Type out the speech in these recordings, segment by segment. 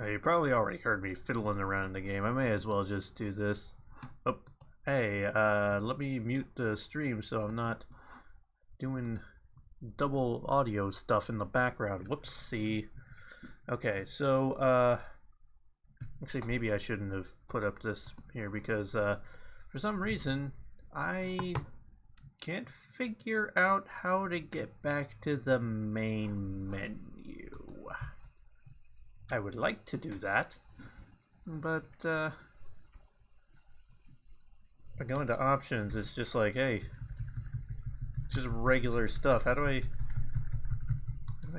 You probably already heard me fiddling around in the game. I may as well just do this. Oh, hey, let me mute the stream so I'm not doing double audio stuff in the background. Whoopsie. Okay, so, actually maybe I shouldn't have put up this here because, for some reason, I can't figure out how to get back to the main menu. I would like to do that, but I go into options, it's just like, hey, it's just regular stuff. How do I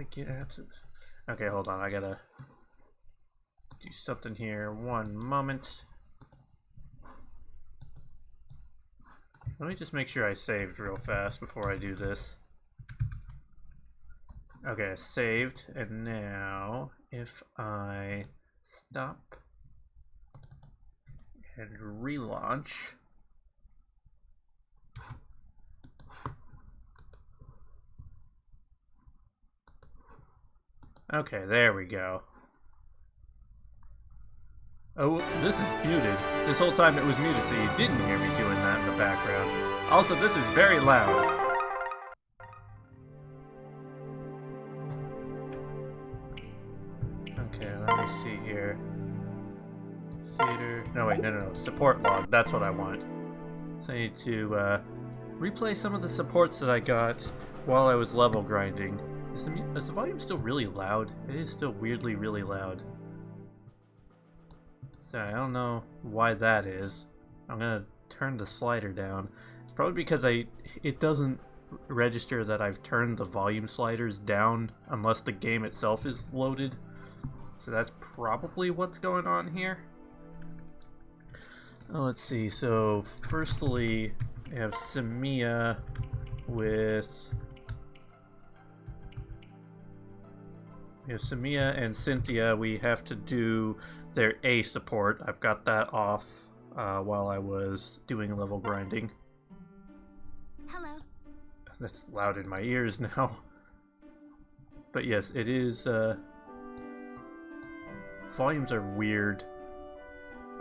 get at it? Okay, hold on, I gotta do something here. One moment. Let me just make sure I saved real fast before I do this. Okay, I saved, and now if I stop and relaunch, okay, there we go. Oh, this is muted. This whole time it was muted, so you didn't hear me doing that in the background. Also, this is very loud. Okay, let me see here. Theater. No, wait, no. Support log. That's what I want. So I need to replay some of the supports that I got while I was level grinding. Is the volume still really loud? It is still weirdly really loud. So I don't know why that is. I'm gonna turn the slider down. It's probably because it doesn't register that I've turned the volume sliders down unless the game itself is loaded. So that's probably what's going on here. Let's see, so firstly we have Samia and Cynthia. We have to do their A support. I've got that off while I was doing level grinding. Hello. That's loud in my ears now. But yes, it is, volumes are weird.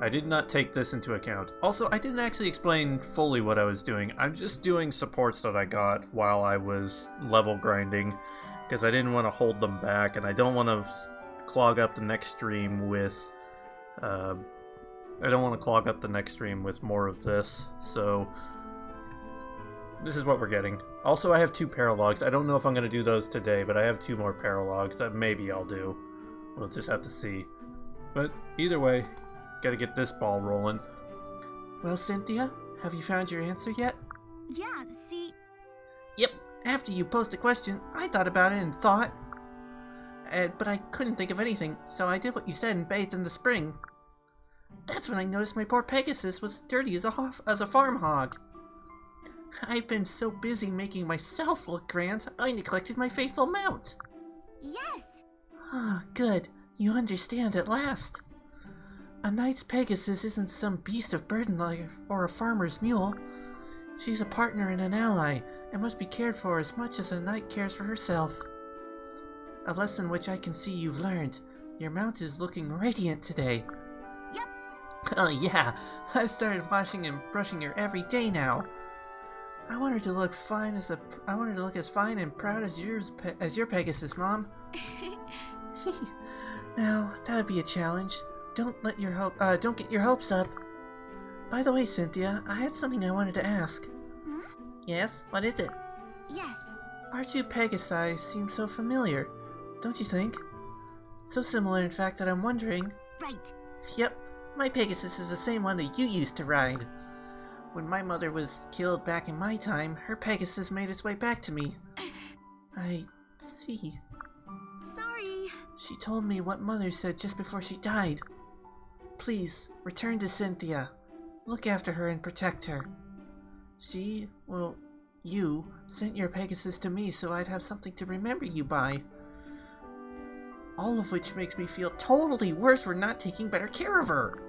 I did not take this into account. Also, I didn't actually explain fully what I was doing. I'm just doing supports that I got while I was level grinding, because I didn't want to hold them back, and I don't want to clog up the next stream with more of this, so this is what we're getting. Also, I have 2 paralogs. I don't know if I'm going to do those today, but I have 2 more paralogs that maybe I'll do. We'll just have to see. But either way, gotta get this ball rolling. Well, Cynthia, have you found your answer yet? Yeah, see... Yep, after you posed the question, I thought about it and thought... but I couldn't think of anything, so I did what you said and bathed in the spring. That's when I noticed my poor Pegasus was dirty as a farm hog. I've been so busy making myself look grand, I neglected my faithful mount. Yes! Ah, good. You understand at last. A knight's Pegasus isn't some beast of burden or a farmer's mule. She's a partner and an ally, and must be cared for as much as a knight cares for herself. A lesson which I can see you've learned. Your mount is looking radiant today. Yep. Oh yeah, I've started washing and brushing her every day now. I want her to look as fine and proud as your Pegasus, Mom. Now, that would be a challenge. Don't get your hopes up. By the way, Cynthia, I had something I wanted to ask. Huh? Yes? What is it? Yes. Our 2 Pegasi seem so familiar, don't you think? So similar, in fact, that I'm wondering... Right. Yep, my Pegasus is the same one that you used to ride. When my mother was killed back in my time, her Pegasus made its way back to me. I see. Sorry. She told me what Mother said just before she died. Please, return to Cynthia. Look after her and protect her. You sent your Pegasus to me so I'd have something to remember you by. All of which makes me feel totally worse for not taking better care of her.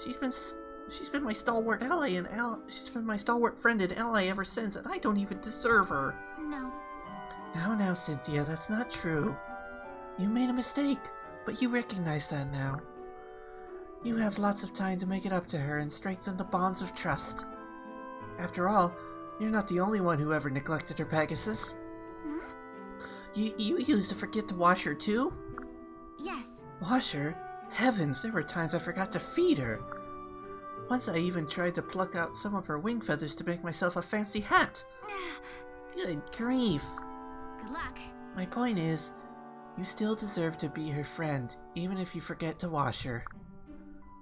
She's been my stalwart ally and she's been my stalwart friend and ally ever since, and I don't even deserve her. No. Now, Cynthia, that's not true. You made a mistake, but you recognize that now. You have lots of time to make it up to her and strengthen the bonds of trust. After all, you're not the only one who ever neglected her Pegasus. Huh? You used to forget to wash her too? Yes. Wash her? Heavens, there were times I forgot to feed her. Once I even tried to pluck out some of her wing feathers to make myself a fancy hat. Good grief. Good luck. My point is, you still deserve to be her friend, even if you forget to wash her.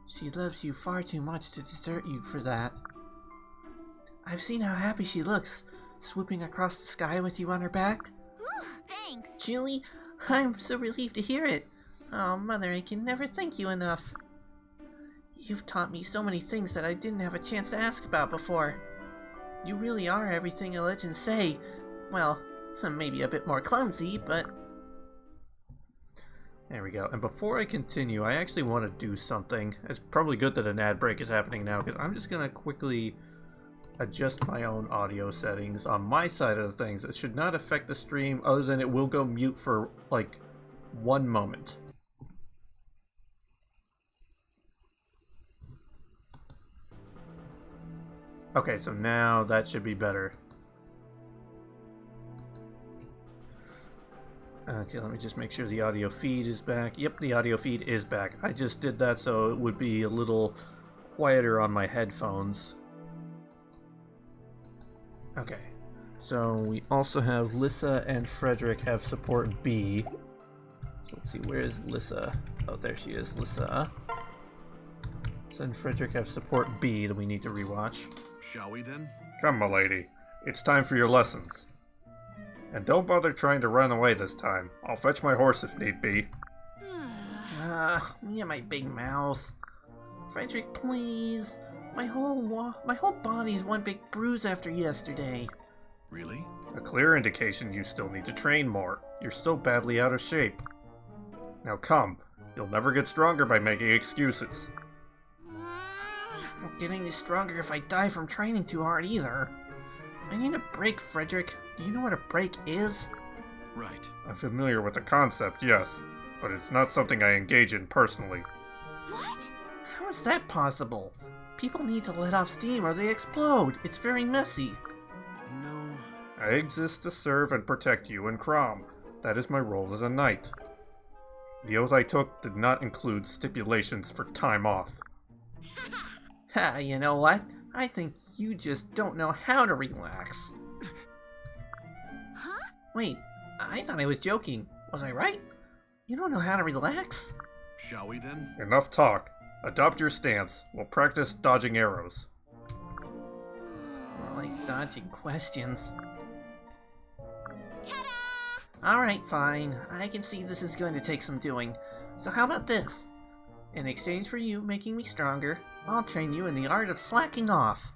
She loves you far too much to desert you for that. I've seen how happy she looks, swooping across the sky with you on her back. Ooh, thanks. Julie, I'm so relieved to hear it. Oh, Mother, I can never thank you enough. You've taught me so many things that I didn't have a chance to ask about before. You really are everything legends say. Well, maybe a bit more clumsy, but... There we go. And before I continue, I actually want to do something. It's probably good that an ad break is happening now, because I'm just going to quickly adjust my own audio settings on my side of the things. It should not affect the stream, other than it will go mute for, like, 1 moment. Okay, so now that should be better. Okay, let me just make sure the audio feed is back. Yep, the audio feed is back. I just did that so it would be a little quieter on my headphones. Okay, so we also have Lissa and Frederick have support B. So let's see, where is Lissa? Oh, there she is, Lissa. Lissa and Frederick have support B that we need to rewatch. Shall we then? Come, milady. It's time for your lessons. And don't bother trying to run away this time. I'll fetch my horse if need be. Me and my big mouth. Frederick, please. My whole body's one big bruise after yesterday. Really? A clear indication you still need to train more. You're so badly out of shape. Now come. You'll never get stronger by making excuses. I won't get any stronger if I die from training too hard either. I need a break, Frederick. Do you know what a break is? Right. I'm familiar with the concept, yes, but it's not something I engage in personally. What? How is that possible? People need to let off steam or they explode. It's very messy. No. I exist to serve and protect you and Crom. That is my role as a knight. The oath I took did not include stipulations for time off. Ha, you know what? I think you just don't know how to relax. Huh? Wait, I thought I was joking. Was I right? You don't know how to relax? Shall we then? Enough talk. Adopt your stance. We'll practice dodging arrows. I like dodging questions. Ta-da! Alright, fine. I can see this is going to take some doing. So how about this? In exchange for you making me stronger, I'll train you in the art of slacking off.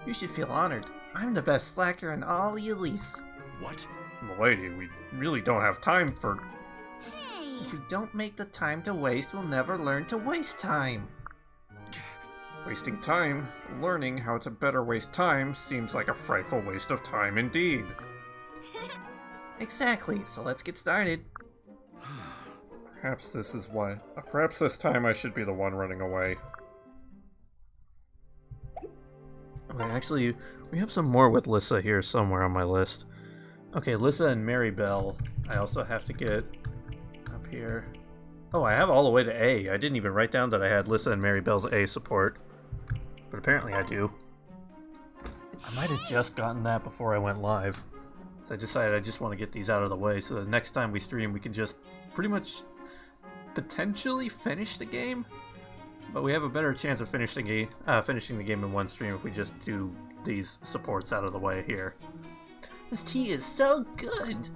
You should feel honored. I'm the best slacker in all the Elise. What? Milady, we really don't have time for... Hey! If we don't make the time to waste, we'll never learn to waste time. Wasting time, learning how to better waste time seems like a frightful waste of time indeed. Exactly, so let's get started. Perhaps this is why. Perhaps this time I should be the one running away. Okay, actually, we have some more with Lissa here somewhere on my list. Okay, Lissa and Maribel. I also have to get up here. Oh, I have all the way to A. I didn't even write down that I had Lissa and Maribel's A support. But apparently I do. I might have just gotten that before I went live. So I decided I just want to get these out of the way so the next time we stream we can just pretty much potentially finish the game. But we have a better chance of finishing the game in one stream if we just do these supports out of the way here. This tea is so good!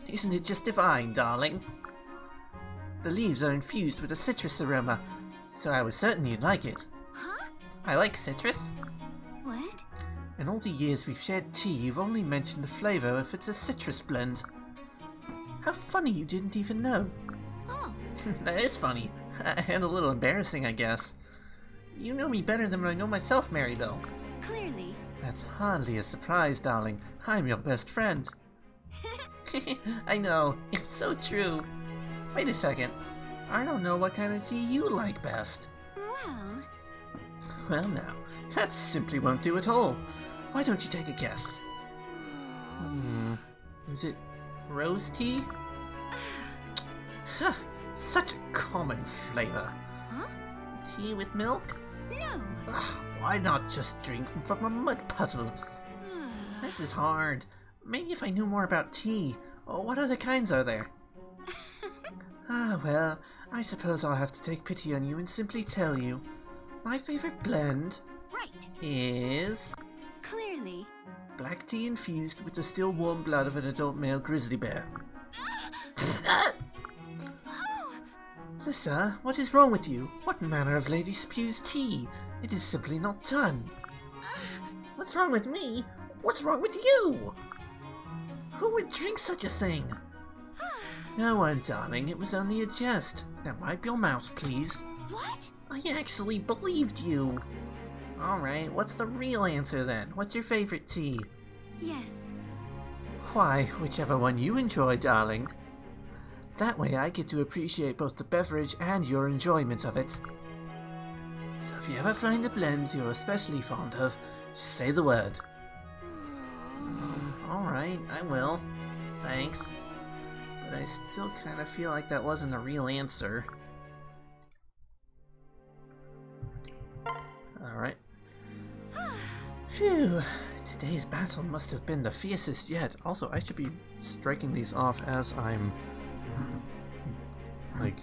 Isn't it just divine, darling? The leaves are infused with a citrus aroma, so I was certain you'd like it. Huh? I like citrus. What? In all the years we've shared tea, you've only mentioned the flavor if it's a citrus blend. How funny you didn't even know. Oh. That is funny, and a little embarrassing, I guess. You know me better than I know myself, Maribel. Clearly. That's hardly a surprise, darling. I'm your best friend. I know, it's so true. Wait a second. I don't know what kind of tea you like best. Well, Well now, that simply won't do at all. Why don't you take a guess? Is it rose tea? Such a common flavor. huh? Tea with milk? No. Why not just drink from a mud puddle? This is hard. Maybe if I knew more about tea. What other kinds are there? Well, I suppose I'll have to take pity on you and simply tell you. My favorite blend Right. is Clearly. black tea infused with the still warm blood of an adult male grizzly bear. Lissa, what is wrong with you? What manner of lady spews tea? It is simply not done. What's wrong with me? What's wrong with you? Who would drink such a thing? No one, darling. It was only a jest. Now wipe your mouth, please. What? I actually believed you. Alright, what's the real answer then? What's your favorite tea? Yes. Why, whichever one you enjoy, darling. That way I get to appreciate both the beverage and your enjoyment of it. So if you ever find a blend you're especially fond of, just say the word. Alright, I will. Thanks. But I still kind of feel like that wasn't a real answer. Alright. Phew. Today's battle must have been the fiercest yet. Also, I should be striking these off as I'm like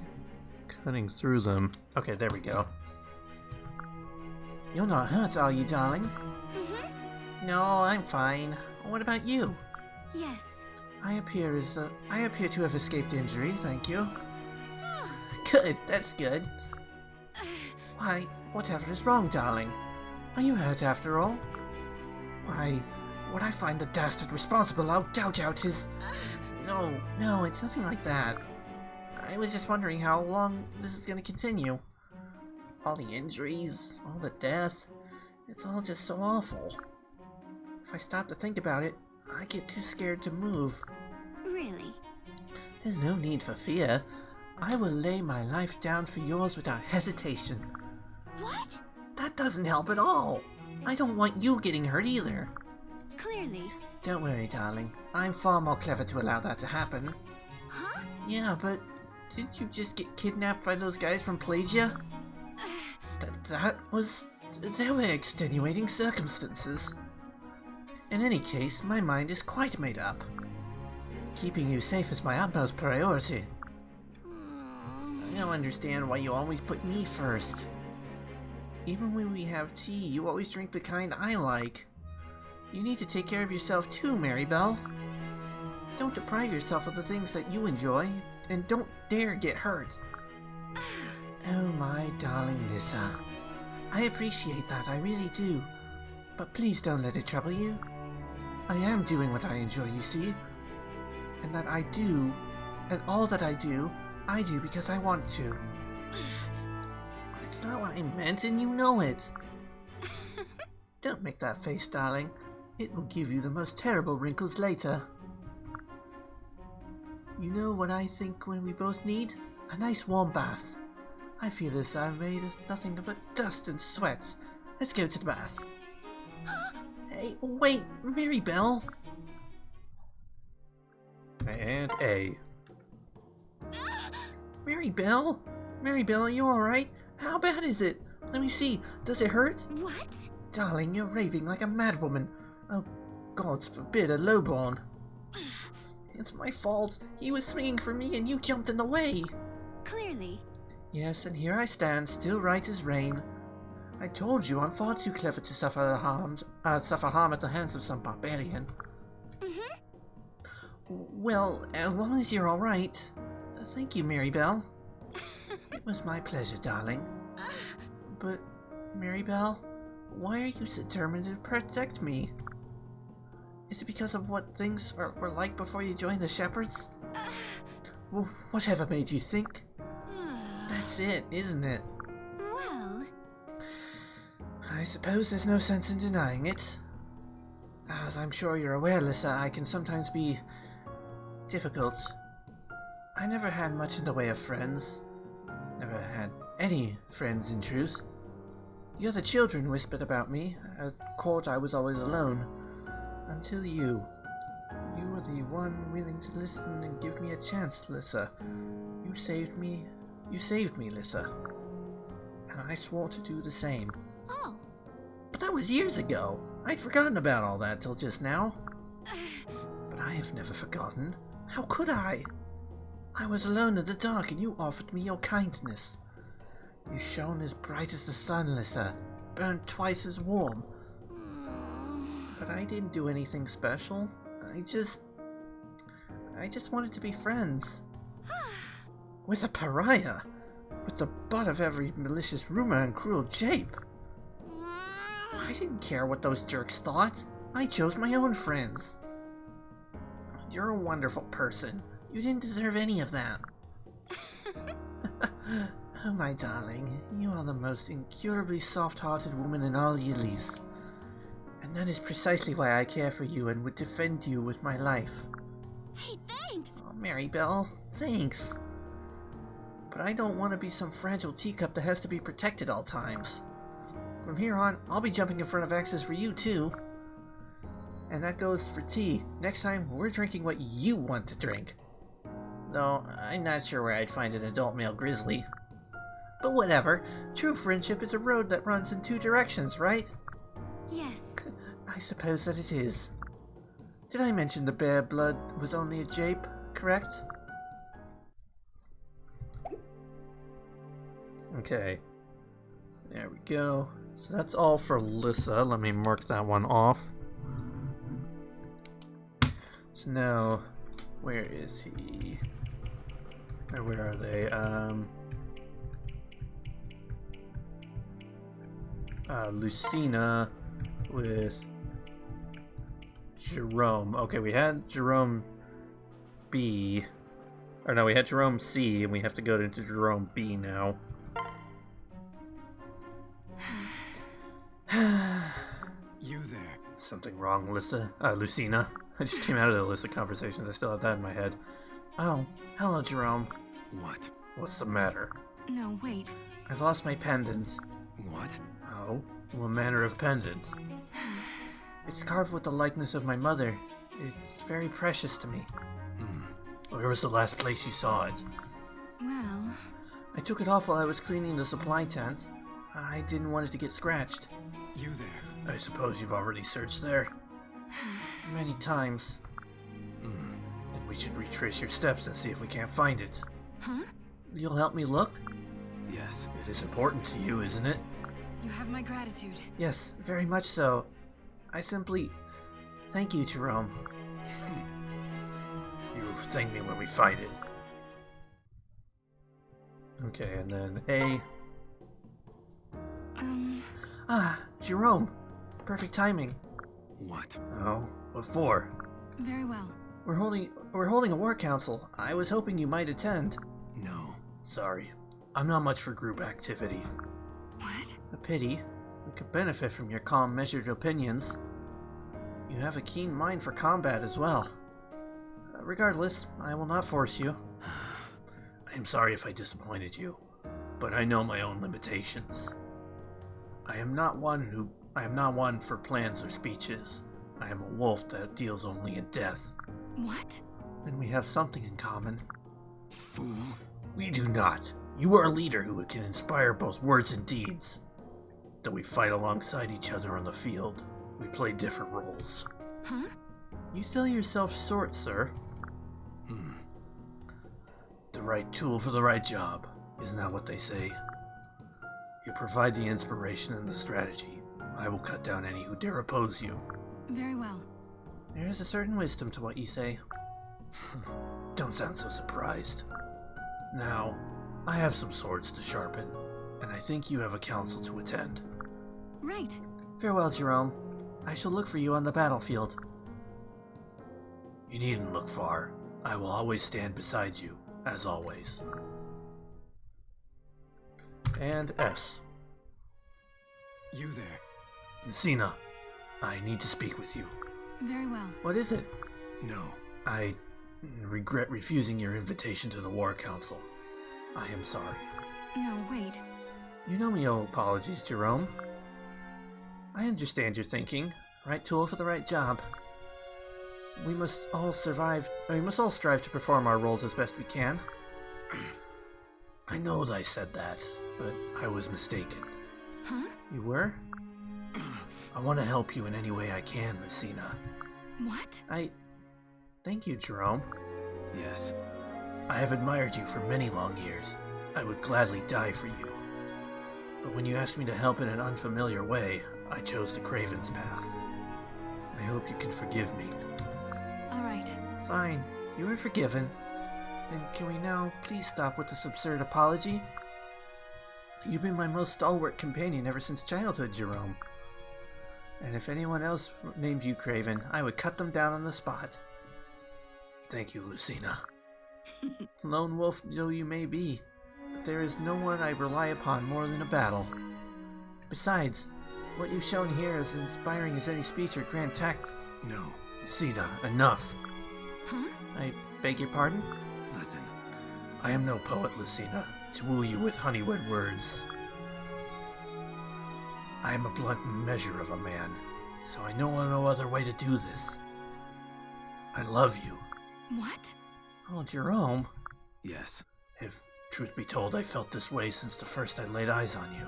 cutting through them. Okay, there we go. You're not hurt, are you, darling? No, I'm fine. What about you? Yes. I appear to have escaped injury, thank you. Good, that's good. Why, whatever is wrong, darling? Are you hurt after all? Why, would I find the dastard responsible, I'll gouge out his... No, it's nothing like that. I was just wondering how long this is gonna continue. All the injuries, all the death, it's all just so awful. If I stop to think about it, I get too scared to move. Really? There's no need for fear. I will lay my life down for yours without hesitation. What? That doesn't help at all. I don't want you getting hurt either. Clearly. Don't worry, darling. I'm far more clever to allow that to happen. Huh? Yeah, but didn't you just get kidnapped by those guys from Plagia? There were extenuating circumstances. In any case, my mind is quite made up. Keeping you safe is my utmost priority. I don't understand why you always put me first. Even when we have tea, you always drink the kind I like. You need to take care of yourself too, Maribel. Don't deprive yourself of the things that you enjoy, and don't dare get hurt. Oh, my darling Lissa. I appreciate that, I really do. But please don't let it trouble you. I am doing what I enjoy, you see. And that I do, and all that I do because I want to. But it's not what I meant, and you know it. Don't make that face, darling. It will give you the most terrible wrinkles later. You know what I think when we both need? A nice warm bath. I feel as I've made nothing but dust and sweat. Let's go to the bath. Hey, wait, Maribel. And A. Maribel? Maribel, are you alright? How bad is it? Let me see. Does it hurt? What? Darling, you're raving like a madwoman. Oh, God forbid a lowborn. It's my fault. He was swinging for me and you jumped in the way. Clearly. Yes, and here I stand, still right as rain. I told you I'm far too clever to suffer harm at the hands of some barbarian. Well, as long as you're alright. Thank you, Maribel. It was my pleasure, darling. But, Maribel, why are you so determined to protect me? Is it because of what things were like before you joined the Shepherds? Whatever made you think? That's it, isn't it? Well, I suppose there's no sense in denying it. As I'm sure you're aware, Lissa, I can sometimes be difficult. I never had much in the way of friends. Never had any friends, in truth. The other children whispered about me. At court, I was always alone. Until you. You were the one willing to listen and give me a chance, Lissa. You saved me. You saved me, Lissa. And I swore to do the same. Oh. But that was years ago. I'd forgotten about all that till just now. But I have never forgotten. How could I? I was alone in the dark and you offered me your kindness. You shone as bright as the sun, Lissa. Burned twice as warm. But I didn't do anything special. I just wanted to be friends. With a pariah. With the butt of every malicious rumor and cruel jape. I didn't care what those jerks thought. I chose my own friends. You're a wonderful person. You didn't deserve any of that. Oh, my darling, you are the most incurably soft-hearted woman in all Yillies. And that is precisely why I care for you and would defend you with my life. Hey, thanks! Oh, Maribel, thanks. But I don't want to be some fragile teacup that has to be protected all times. From here on, I'll be jumping in front of X's for you, too. And that goes for tea. Next time, we're drinking what you want to drink. Though, I'm not sure where I'd find an adult male grizzly. But whatever. True friendship is a road that runs in two directions, right? Yes. I suppose that it is. Did I mention the bear blood was only a jape, correct? Okay. There we go. So that's all for Lissa. Let me mark that one off. So now, where is he? Or where are they? Lucina with Jerome. Okay, we had Jerome B. Or no, we had Jerome C, and we have to go into Jerome B now. You there. Something wrong, Lucina? I just came out of the Lissa conversations. I still have that in my head. Oh, hello, Jerome. What? What's the matter? No, wait. I've lost my pendant. What? Oh? What manner of pendant? It's carved with the likeness of my mother. It's very precious to me. Where was the last place you saw it? Well... I took it off while I was cleaning the supply tent. I didn't want it to get scratched. You there. I suppose you've already searched there? Many times. Then we should retrace your steps and see if we can't find it. Huh? You'll help me look? Yes. It is important to you, isn't it? You have my gratitude. Yes, very much so. I simply... Thank you, Jerome. You thank me when we find it. Okay, and then A. Ah, Jerome. Perfect timing. What? Oh, what for? Very well. We're holding a war council. I was hoping you might attend. No. Sorry, I'm not much for group activity. What? A pity. We could benefit from your calm, measured opinions. You have a keen mind for combat as well. Regardless, I will not force you. I am sorry if I disappointed you, but I know my own limitations. I am not one for plans or speeches. I am a wolf that deals only in death. What? Then we have something in common. Fool. We do not. You are a leader who can inspire both words and deeds. Though we fight alongside each other on the field, we play different roles. Huh? You sell yourself short, sir. The right tool for the right job. Isn't that what they say? You provide the inspiration and the strategy. I will cut down any who dare oppose you. Very well. There is a certain wisdom to what you say. Don't sound so surprised. Now, I have some swords to sharpen, and I think you have a council to attend. Right. Farewell, Jerome. I shall look for you on the battlefield. You needn't look far. I will always stand beside you, as always. And S. You there. Sina, I need to speak with you. Very well. What is it? No. I regret refusing your invitation to the War Council. I am sorry. No, wait. You know me owe apologies, Jerome. I understand your thinking. Right tool for the right job. We must all strive to perform our roles as best we can. I know that I said that, but I was mistaken. Huh? You were? I want to help you in any way I can, Lucina. What? Thank you, Jerome. Yes. I have admired you for many long years. I would gladly die for you. But when you asked me to help in an unfamiliar way, I chose the Craven's path. I hope you can forgive me. All right. Fine, you are forgiven. Then can we now please stop with this absurd apology? You've been my most stalwart companion ever since childhood, Jerome. And if anyone else named you Craven, I would cut them down on the spot. Thank you, Lucina. Lone wolf though you may be, but there is no one I rely upon more than a battle. Besides, what you've shown here is inspiring as any speech or grand tact. No. Lucina, enough. Huh? I beg your pardon? Listen. I am no poet, Lucina, to woo you with honey-wed words. I am a blunt measure of a man, so I know no other way to do this. I love you. What? Oh, Jerome. Yes. If truth be told, I felt this way since the first I laid eyes on you.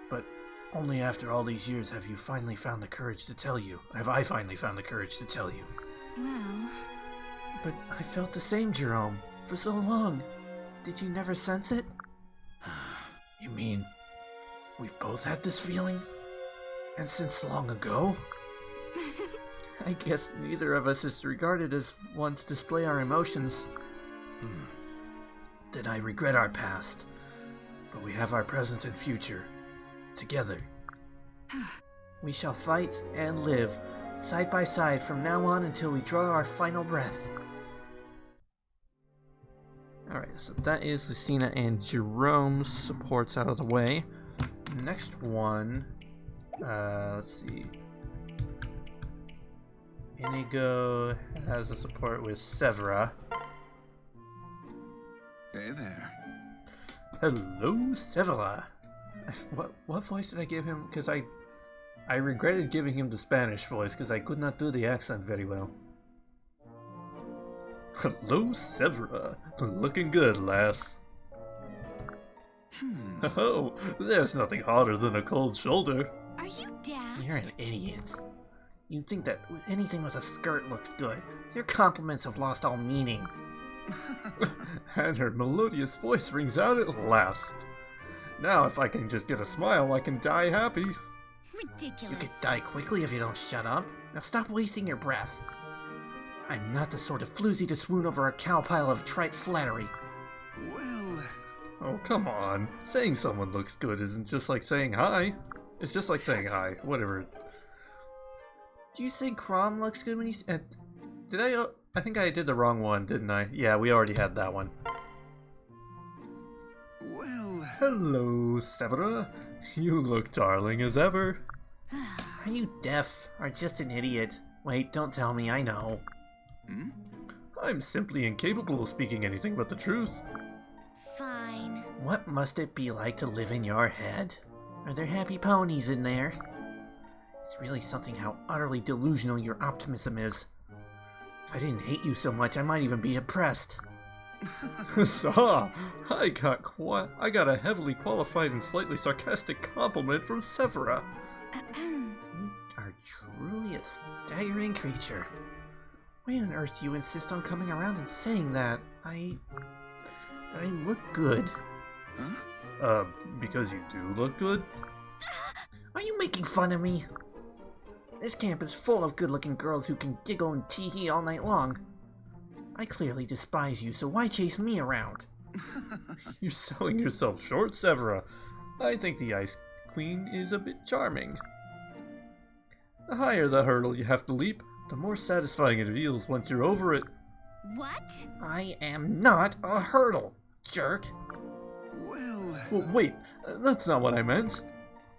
But only after all these years have you finally found the courage to tell you. Have I finally found the courage to tell you? Well... But I felt the same, Jerome, for so long. Did you never sense it? You mean we've both had this feeling? And since long ago? I guess neither of us is regarded as one to display our emotions. Then I regret our past, but we have our present and future. Together. We shall fight and live, side by side from now on until we draw our final breath. Alright, so that is Lucina and Jerome's supports out of the way. Next one, let's see. Inigo has a support with Severa. Hey there. Hello, Severa. What voice did I give him? Because I regretted giving him the Spanish voice because I could not do the accent very well. Hello, Severa. Looking good, lass. Oh, there's nothing hotter than a cold shoulder. Are you daft? You're an idiot. You think that anything with a skirt looks good. Your compliments have lost all meaning. And her melodious voice rings out at last. Now if I can just get a smile, I can die happy. Ridiculous. You could die quickly if you don't shut up. Now stop wasting your breath. I'm not the sort of floozy to swoon over a cow pile of trite flattery. Well... Oh, come on. Saying someone looks good isn't just like saying hi. It's just like saying hi. Whatever. Do you say Crom looks good when you... did I... I think I did the wrong one, didn't I? Yeah, we already had that one. Well... Hello, Severa. You look darling as ever. Are you deaf or just an idiot? Wait, don't tell me, I know. I'm simply incapable of speaking anything but the truth. Fine. What must it be like to live in your head? Are there happy ponies in there? It's really something how utterly delusional your optimism is. If I didn't hate you so much, I might even be impressed. Saw, I got a heavily qualified and slightly sarcastic compliment from Severa. You are truly a staggering creature. Why on earth do you insist on coming around and saying that? I look good. Huh? Because you do look good? Are you making fun of me? This camp is full of good-looking girls who can giggle and tee-hee all night long. I clearly despise you, so why chase me around? You're selling yourself short, Severa. I think the Ice Queen is a bit charming. The higher the hurdle you have to leap, the more satisfying it feels once you're over it. What? I am not a hurdle, jerk. Well... Well, wait, that's not what I meant.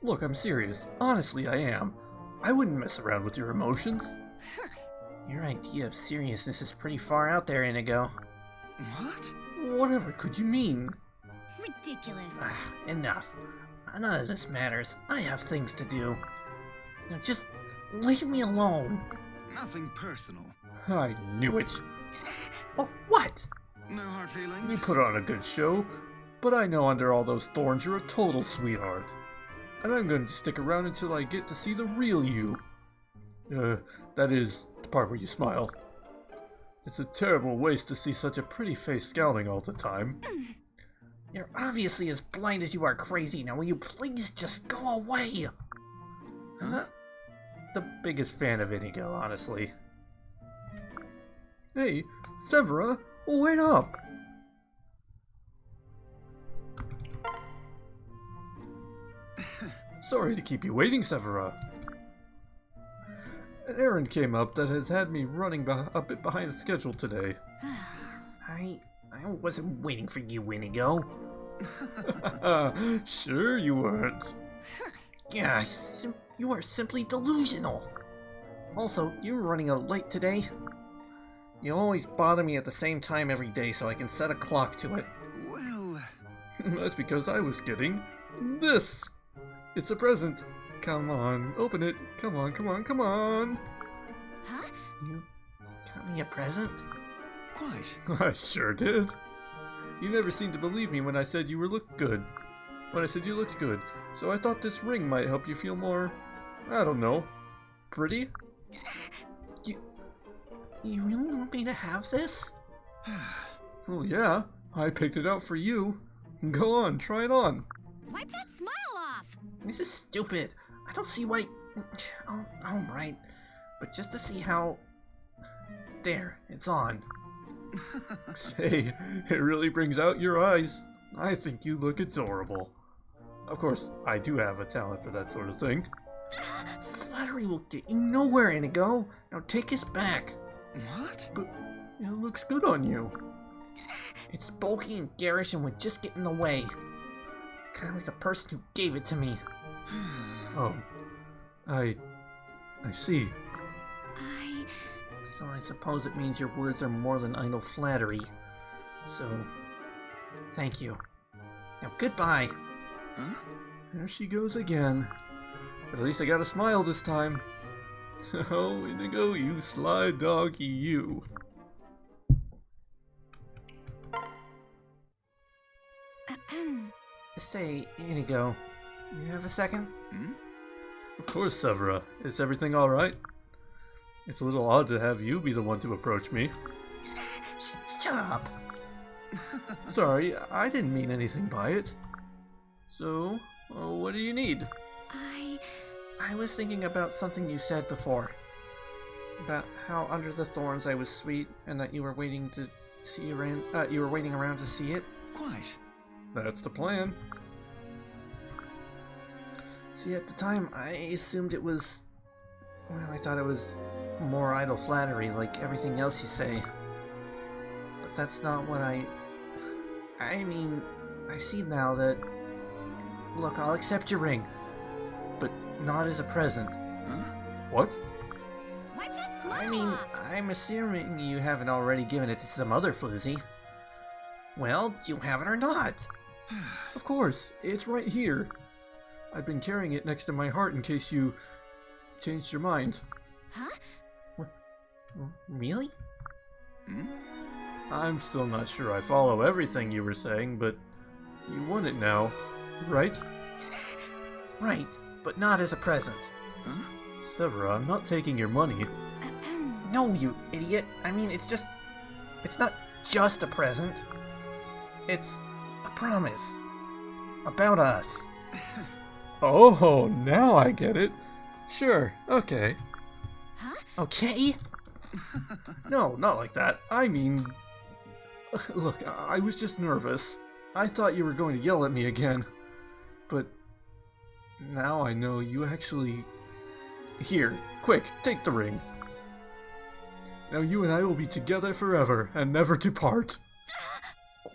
Look, I'm serious. Honestly, I am. I wouldn't mess around with your emotions. Your idea of seriousness is pretty far out there, Inigo. What? Whatever could you mean? Ridiculous. Enough. None of this matters. I have things to do. Now just leave me alone. Nothing personal. I knew it. Oh, what? No hard feelings? You put on a good show, but I know under all those thorns you're a total sweetheart. And I'm going to stick around until I get to see the real you. That is, the part where you smile. It's a terrible waste to see such a pretty face scowling all the time. You're obviously as blind as you are crazy. Now will you please just go away? Huh? The biggest fan of Inigo, honestly. Hey, Severa, wait up! Sorry to keep you waiting, Severa. An errand came up that has had me running a bit behind the schedule today. I wasn't waiting for you, Inigo. Sure you weren't. Gosh, you are simply delusional. Also, you were running out late today. You always bother me at the same time every day so I can set a clock to it. Well, That's because I was getting this. It's a present. Come on, open it. Come on, come on, come on. Huh? You got me a present? quite. I sure did. You never seemed to believe me when I said you looked good. When I said you looked good. So I thought this ring might help you feel more, I don't know, pretty? You really want me to have this? Oh yeah, I picked it out for you. Go on, try it on. Wipe that smile off. This is stupid. I don't see why... Oh, alright. But just to see how... There, it's on. Say, it really brings out your eyes. I think you look adorable. Of course, I do have a talent for that sort of thing. Flattery will get you nowhere, Inigo. Now take this back. What? But it looks good on you. It's bulky and garish and would just get in the way. Kind of like the person who gave it to me. Oh, I see. So I suppose it means your words are more than idle flattery. So, thank you. Now goodbye. Huh? There she goes again. But at least I got a smile this time. Oh, Inigo, you sly doggy, you. Say, Inigo, you have a second? Hmm? Of course, Severa. Is everything alright? It's a little odd to have you be the one to approach me. Shut up. Sorry, I didn't mean anything by it. So, what do you need? I was thinking about something you said before. About how under the thorns I was sweet and that you were waiting to see around, you were waiting around to see it. Quite. That's the plan. See, at the time, I assumed it was... Well, I thought it was more idle flattery, like everything else you say. But that's not what I mean, I see now that... Look, I'll accept your ring. But not as a present. Huh? What? Wipe that smile I mean, off. I'm assuming you haven't already given it to some other floozy. Well, do you have it or not? Of course, it's right here. I've been carrying it next to my heart in case you changed your mind. Huh? Really? Hmm? I'm still not sure I follow everything you were saying, but you want it now, right? Right, but not as a present. Huh? Severa, I'm not taking your money. No, you idiot. I mean, it's not just a present. It's a promise. About us. Oh, now I get it. Sure, okay. Huh? Okay? No, not like that. I mean... Look, I was just nervous. I thought you were going to yell at me again. But... now I know you actually... Here, quick, take the ring. Now you and I will be together forever, and never to part.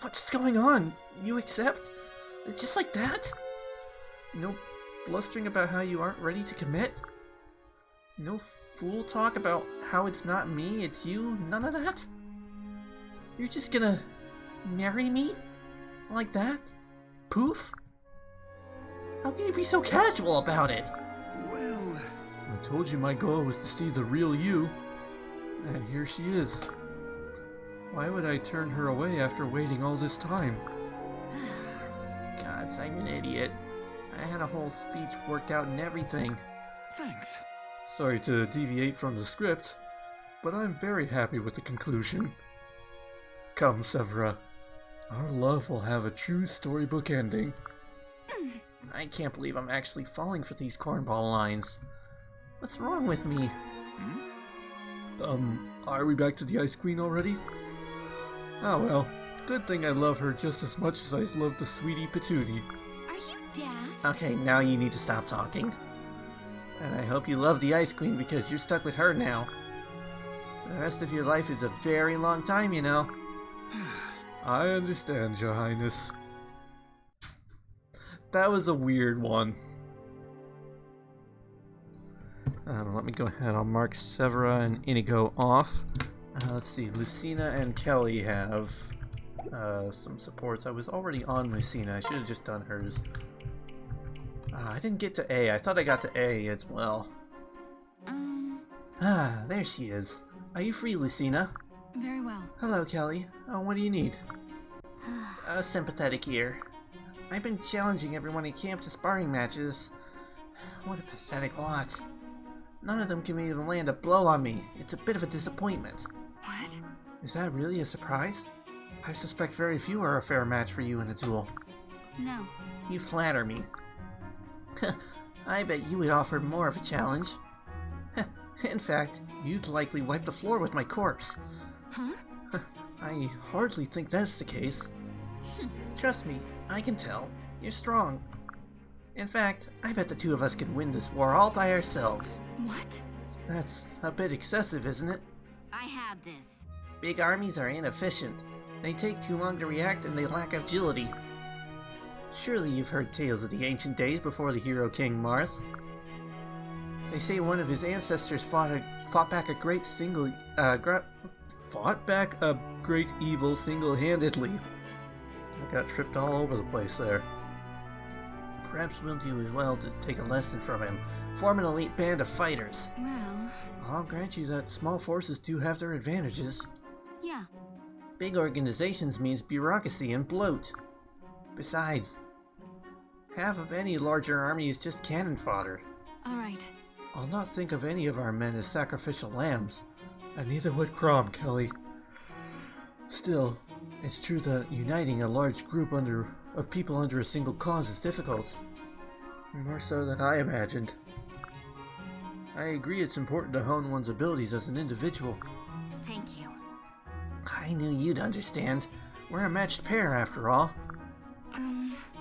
What's going on? You accept? Just like that? No blustering about how you aren't ready to commit? No fool talk about how it's not me, it's you? None of that? You're just gonna marry me? Like that? Poof? How can you be so casual about it? Well, I told you my goal was to see the real you. And here she is. Why would I turn her away after waiting all this time? God, I'm an idiot. I had a whole speech worked out and everything. thanks. Sorry to deviate from the script, but I'm very happy with the conclusion. Come, Severa. Our love will have a true storybook ending. I can't believe I'm actually falling for these cornball lines. What's wrong with me? Are we back to the Ice Queen already? Oh well, good thing I love her just as much as I love the sweetie Patootie. Are you daft? Okay, now you need to stop talking. And I hope you love the Ice Queen because you're stuck with her now. The rest of your life is a very long time, you know. I understand, Your Highness. That was a weird one. Let me go ahead. I'll mark Severa and Inigo off. Let's see. Lucina and Kelly have some supports. I was already on Lucina. I should have just done hers. I didn't get to A. I thought I got to A as well. There she is. Are you free, Lucina? Very well. Hello, Kelly. What do you need? A sympathetic ear. I've been challenging everyone in camp to sparring matches. What a pathetic lot. None of them can even land a blow on me. It's a bit of a disappointment. What? Is that really a surprise? I suspect very few are a fair match for you in a duel. No. You flatter me. I bet you would offer more of a challenge. In fact, you'd likely wipe the floor with my corpse. Huh? I hardly think that's the case. Trust me, I can tell. You're strong. In fact, I bet the two of us could win this war all by ourselves. What? That's a bit excessive, isn't it? I have this. Big armies are inefficient. They take too long to react and they lack agility. Surely you've heard tales of the ancient days before the hero King Marth. They say one of his ancestors fought back a great evil single-handedly. I got tripped all over the place there. Perhaps we'll do as well to take a lesson from him. Form an elite band of fighters. Well, I'll grant you that small forces do have their advantages. yeah. Big organizations means bureaucracy and bloat. Besides, half of any larger army is just cannon fodder. All right. I'll not think of any of our men as sacrificial lambs. And neither would Crom, Kelly. Still, it's true that uniting a large group of people under a single cause is difficult. More so than I imagined. I agree it's important to hone one's abilities as an individual. Thank you. I knew you'd understand. We're a matched pair, after all.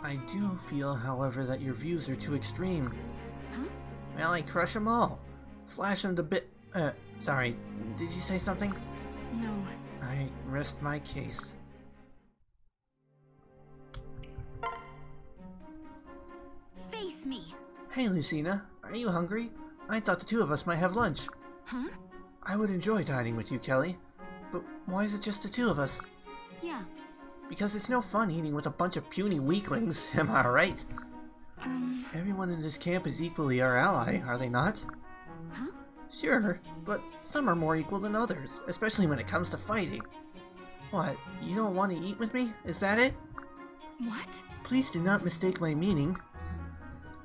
I do feel, however, that your views are too extreme. Huh? Well, I crush them all. Slash them to sorry, did you say something? No. I rest my case. Face me. Hey, Lucina, are you hungry? I thought the two of us might have lunch. Huh? I would enjoy dining with you, Kelly. But why is it just the two of us? Yeah. Because it's no fun eating with a bunch of puny weaklings, am I right? Everyone in this camp is equally our ally, are they not? Huh? Sure, but some are more equal than others, especially when it comes to fighting. What, you don't want to eat with me? Is that it? What? Please do not mistake my meaning.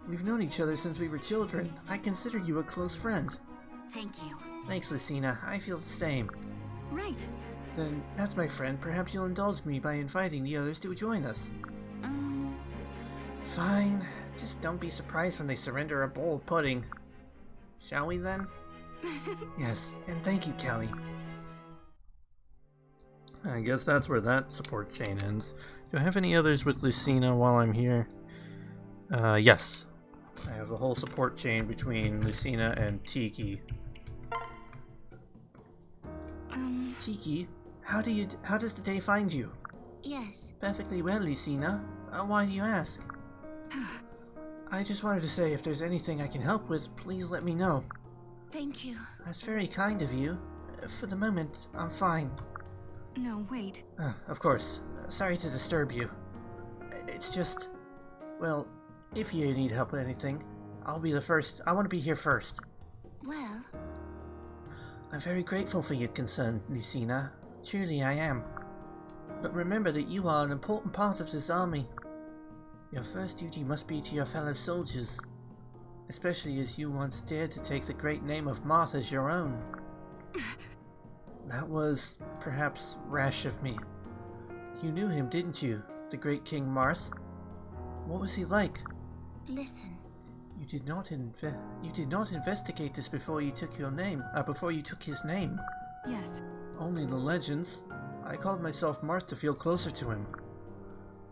We've known each other since we were children. I consider you a close friend. Thank you. Thanks, Lucina. I feel the same. Right. Then, that's my friend. Perhaps you'll indulge me by inviting the others to join us. Fine. Just don't be surprised when they surrender a bowl of pudding. Shall we then? Yes, and thank you, Kelly. I guess that's where that support chain ends. Do I have any others with Lucina while I'm here? Yes. I have a whole support chain between Lucina and Tiki. Tiki, how does the day find you? Yes. Perfectly well, Lucina. Why do you ask? I just wanted to say if there's anything I can help with, please let me know. Thank you. That's very kind of you. For the moment, I'm fine. No, wait. Of course. Sorry to disturb you. It's just... Well, if you need help with anything, I'll be the first. I want to be here first. Well, I'm very grateful for your concern, Lucina. Truly I am. But remember that you are an important part of this army. Your first duty must be to your fellow soldiers, especially as you once dared to take the great name of Marth as your own. That was, perhaps, rash of me. You knew him, didn't you? The great King Marth? What was he like? listen. You did not investigate this before you took his name. Yes. Only the legends. I called myself Marth to feel closer to him.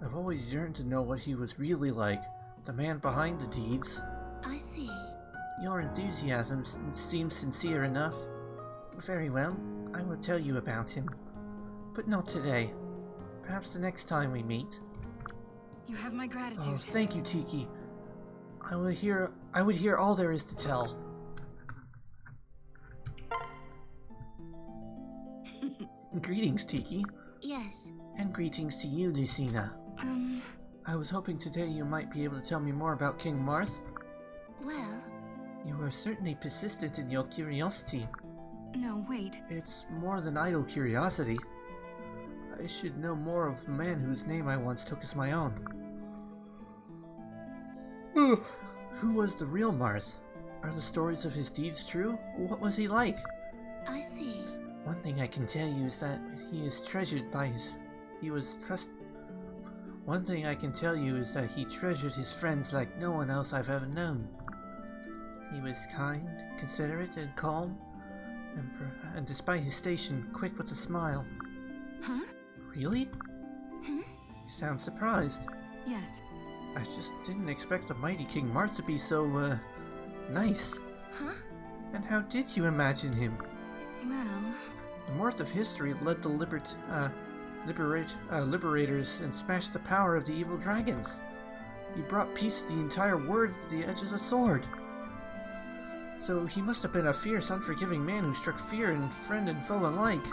I've always yearned to know what he was really like, the man behind the deeds. I see. Your enthusiasm seems sincere enough. Very well, I will tell you about him. But not today. Perhaps the next time we meet. You have my gratitude. Oh, thank you, Tiki. I would hear all there is to tell. Greetings, Tiki. Yes. And greetings to you, Lucina. I was hoping today you might be able to tell me more about King Marth. Well, You are certainly persistent in your curiosity. no, wait. It's more than idle curiosity. I should know more of the man whose name I once took as my own. Who was the real Marth? Are the stories of his deeds true? What was he like? I see. One thing I can tell you is that One thing I can tell you is that he treasured his friends like no one else I've ever known. He was kind, considerate, and calm, and despite his station, quick with a smile. Huh? Really? Hmm? You sound surprised. Yes. I just didn't expect the mighty King Marth to be so, nice. Huh? And how did you imagine him? Well, The Marth of history led the liberators and smashed the power of the evil dragons. He brought peace to the entire world at the edge of the sword. So he must have been a fierce, unforgiving man who struck fear in friend and foe alike.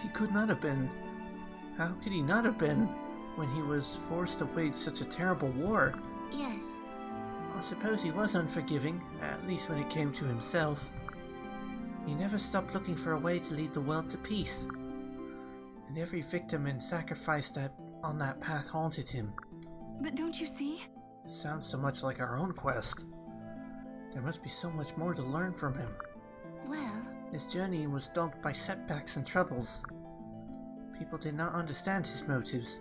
He could not have been. How could he not have been when he was forced to wage such a terrible war? yes. I suppose he was unforgiving, at least when it came to himself. He never stopped looking for a way to lead the world to peace. And every victim and sacrifice that on that path haunted him. But don't you see? It sounds so much like our own quest. There must be so much more to learn from him. Well, His journey was dogged by setbacks and troubles. People did not understand his motives.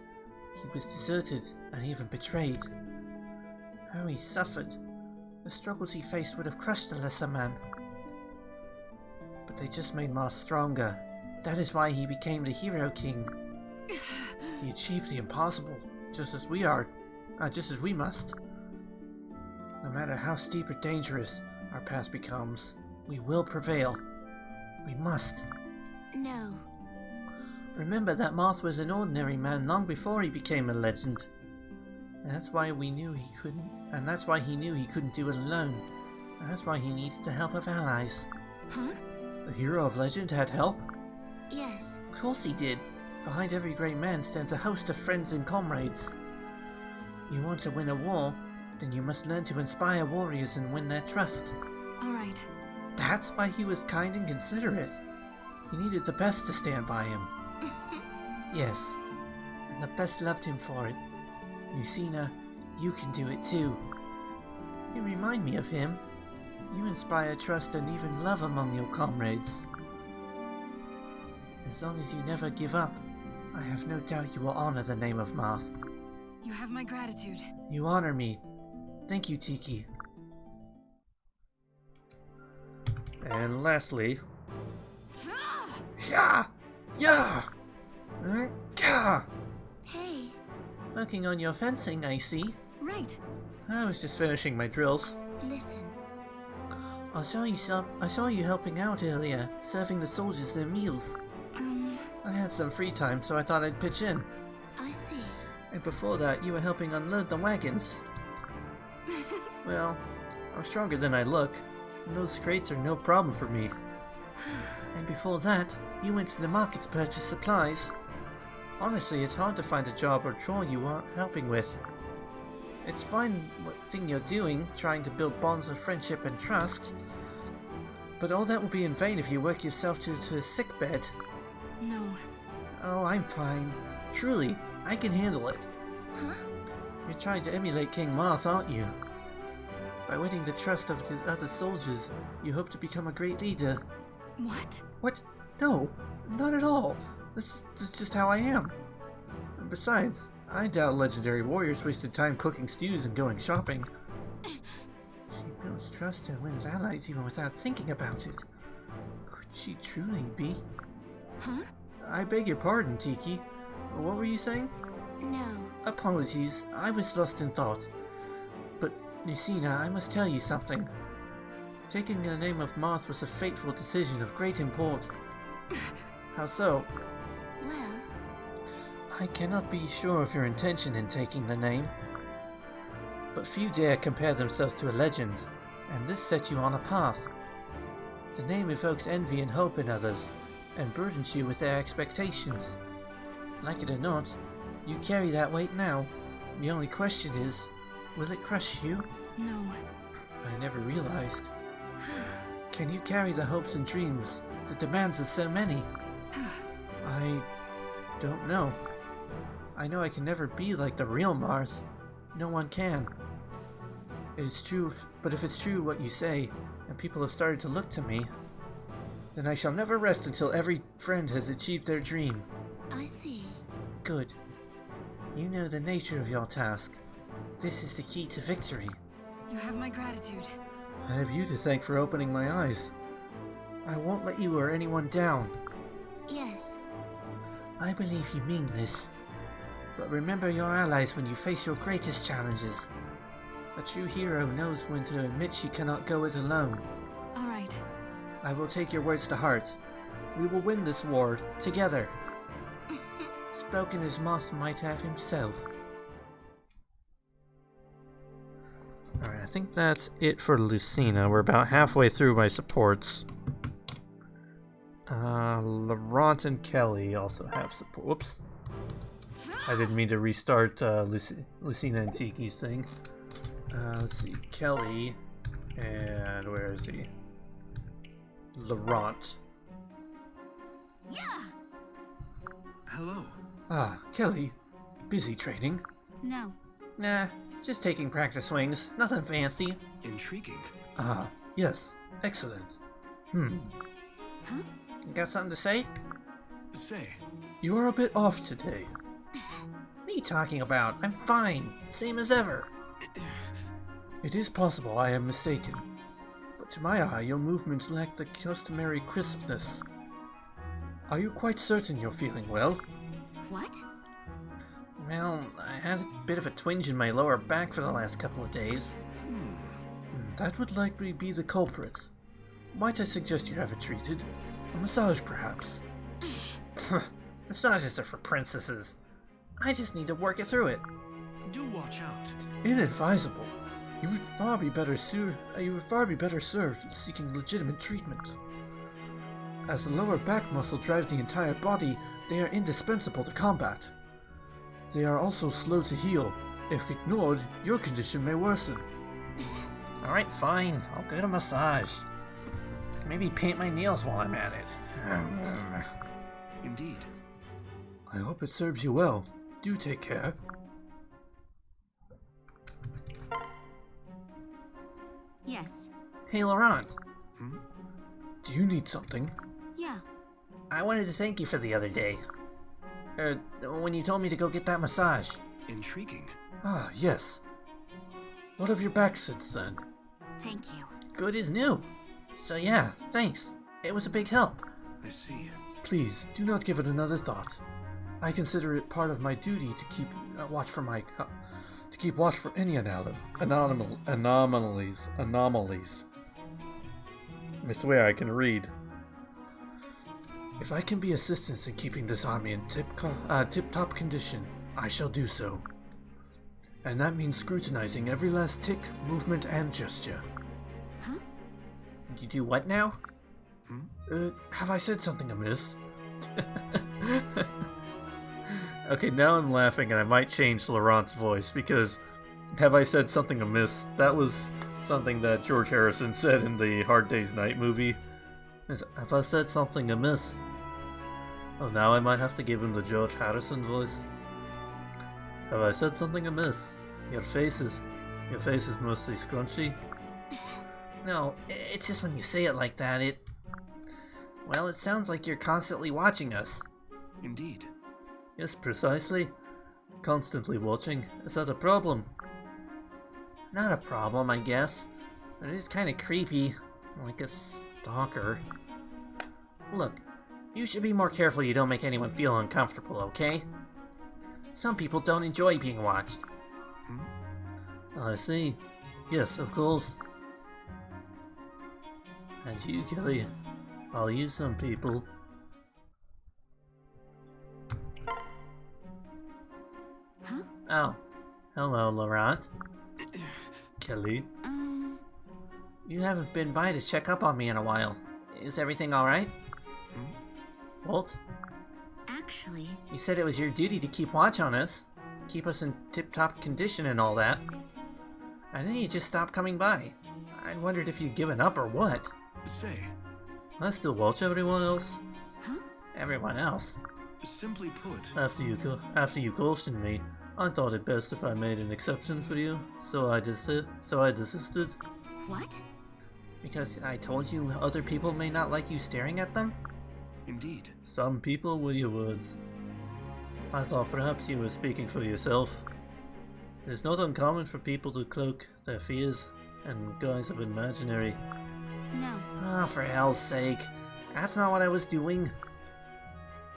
He was deserted and even betrayed. How he suffered. The struggles he faced would have crushed the lesser man. But they just made Marth stronger. That is why he became the Hero King. He achieved the impossible, just as we must. No matter how steep or dangerous our path becomes, we will prevail. We must. no. Remember that Marth was an ordinary man long before he became a legend. And that's why he knew he couldn't do it alone. And that's why he needed the help of allies. Huh? The hero of legend had help? Yes. Of course he did. Behind every great man stands a host of friends and comrades. You want to win a war, then you must learn to inspire warriors and win their trust. All right. That's why he was kind and considerate. He needed the best to stand by him. Yes, and the best loved him for it. Lucina, you can do it too. You remind me of him. You inspire trust and even love among your comrades. As long as you never give up, I have no doubt you will honor the name of Marth. You have my gratitude. You honor me. Thank you, Tiki. And lastly, Yeah! Yeah! Gah! Hey. Working on your fencing, I see. Right. I was just finishing my drills. Listen. I saw you helping out earlier, serving the soldiers their meals. I had some free time, so I thought I'd pitch in. I see. And before that, you were helping unload the wagons. Well, I'm stronger than I look. and those crates are no problem for me. And before that, you went to the market to purchase supplies. Honestly, it's hard to find a job or chore you aren't helping with. It's fine what thing you're doing, trying to build bonds of friendship and trust, but all that will be in vain if you work yourself to a sickbed. No. Oh, I'm fine. Truly, I can handle it. Huh? You're trying to emulate King Moth, aren't you? By winning the trust of the other soldiers, you hope to become a great leader. What? What? No, not at all. That's just how I am. And besides, I doubt legendary warriors wasted time cooking stews and going shopping. She builds trust and wins allies even without thinking about it. Could she truly be? Huh? I beg your pardon, Tiki. What were you saying? No. Apologies, I was lost in thought. But, Lucina, I must tell you something. Taking the name of Moth was a fateful decision of great import. How so? Well, I cannot be sure of your intention in taking the name. But few dare compare themselves to a legend, and this sets you on a path. The name evokes envy and hope in others, and burdens you with their expectations. Like it or not, you carry that weight now. The only question is, will it crush you? no. I never realized. Can you carry the hopes and dreams, the demands of so many? I don't know. I know I can never be like the real Mars. No one can. It is true, but if it's true what you say, and people have started to look to me, then I shall never rest until every friend has achieved their dream. I see. Good. You know the nature of your task. This is the key to victory. You have my gratitude. I have you to thank for opening my eyes. I won't let you or anyone down. Yes. I believe you mean this. But remember your allies when you face your greatest challenges. A true hero knows when to admit she cannot go it alone. All right. I will take your words to heart. We will win this war, together. Spoken as Moss might have himself. Alright, I think that's it for Lucina. We're about halfway through my supports. Laurent and Kelly also have support. Whoops. I didn't mean to restart Lucina and Tiki's thing. Let's see. Kelly. And where is he? Laurent. Yeah. Hello. Ah, Kelly. Busy training? No. Nah, just taking practice swings. Nothing fancy. Intriguing. Ah, yes. Excellent. Huh? Got something to say? Say. You are a bit off today. What are you talking about? I'm fine. Same as ever. It is possible I am mistaken, but to my eye your movements lack the customary crispness. Are you quite certain you're feeling well? What? Well, I had a bit of a twinge in my lower back for the last couple of days. That would likely be the culprit. Might I suggest you have it treated? A massage, perhaps? Massages are for princesses. I just need to work it through it. Do watch out. Inadvisable. You would far be better served seeking legitimate treatment. As the lower back muscle drives the entire body, they are indispensable to combat. They are also slow to heal. If ignored, your condition may worsen. Alright, fine. I'll get a massage. Maybe paint my nails while I'm at it. Indeed. I hope it serves you well. Do take care. Yes. Hey, Laurent. Hmm? Do you need something? Yeah. I wanted to thank you for the other day. When you told me to go get that massage. Intriguing. Ah, yes. What have your back since then? Thank you. Good as new. So yeah, thanks. It was a big help. I see. Please, do not give it another thought. I consider it part of my duty to keep watch for any anomalies. I swear I can read. If I can be assistance in keeping this army in tip-top condition, I shall do so. And that means scrutinizing every last tick, movement, and gesture. Huh? You do what now? Have I said something amiss? Okay, now I'm laughing and I might change Laurent's voice because have I said something amiss? That was something that George Harrison said in the Hard Day's Night movie. Have I said something amiss? Oh, now I might have to give him the George Harrison voice. Have I said something amiss? Your face is mostly scrunchy. No, it's just when you say it like that, well, it sounds like you're constantly watching us. Indeed. Yes, precisely. Constantly watching. Is that a problem? Not a problem, I guess. But it is kind of creepy. Like a stalker. Look, you should be more careful you don't make anyone feel uncomfortable, okay? Some people don't enjoy being watched. I see. Yes, of course. And you, Kelly. I'll use some people. Huh? Oh, hello, Laurent. Kelly. You haven't been by to check up on me in a while. Is everything alright? What? Actually, You said it was your duty to keep watch on us, keep us in tip-top condition and all that. And then you just stopped coming by. I wondered if you'd given up or what. Say, I still watch everyone else. huh? Everyone else. simply put, After you cautioned me, I thought it best if I made an exception for you. So I desisted. What? Because I told you other people may not like you staring at them? indeed. Some people were your words. I thought perhaps you were speaking for yourself. It is not uncommon for people to cloak their fears and guise of imaginary. No. Oh, for hell's sake. That's not what I was doing.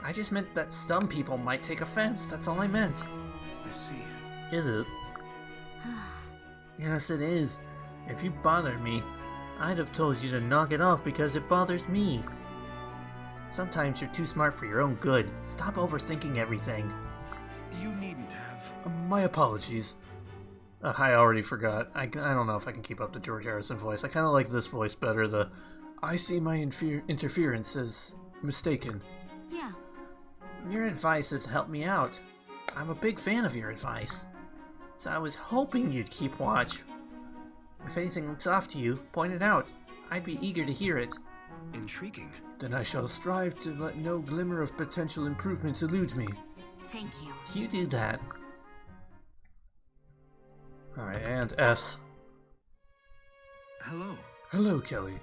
I just meant that some people might take offense. That's all I meant. I see. Is it? Yes, it is. If you bothered me, I'd have told you to knock it off because it bothers me. Sometimes you're too smart for your own good. Stop overthinking everything. You needn't have. My apologies. I already forgot. I don't know if I can keep up the George Harrison voice. I kind of like this voice better. I see my interference as mistaken. Yeah. Your advice has helped me out. I'm a big fan of your advice. So I was hoping you'd keep watch. If anything looks off to you, point it out. I'd be eager to hear it. Intriguing. Then I shall strive to let no glimmer of potential improvements elude me. Thank you. You do that. Alright, and S. Hello. Hello, Kelly.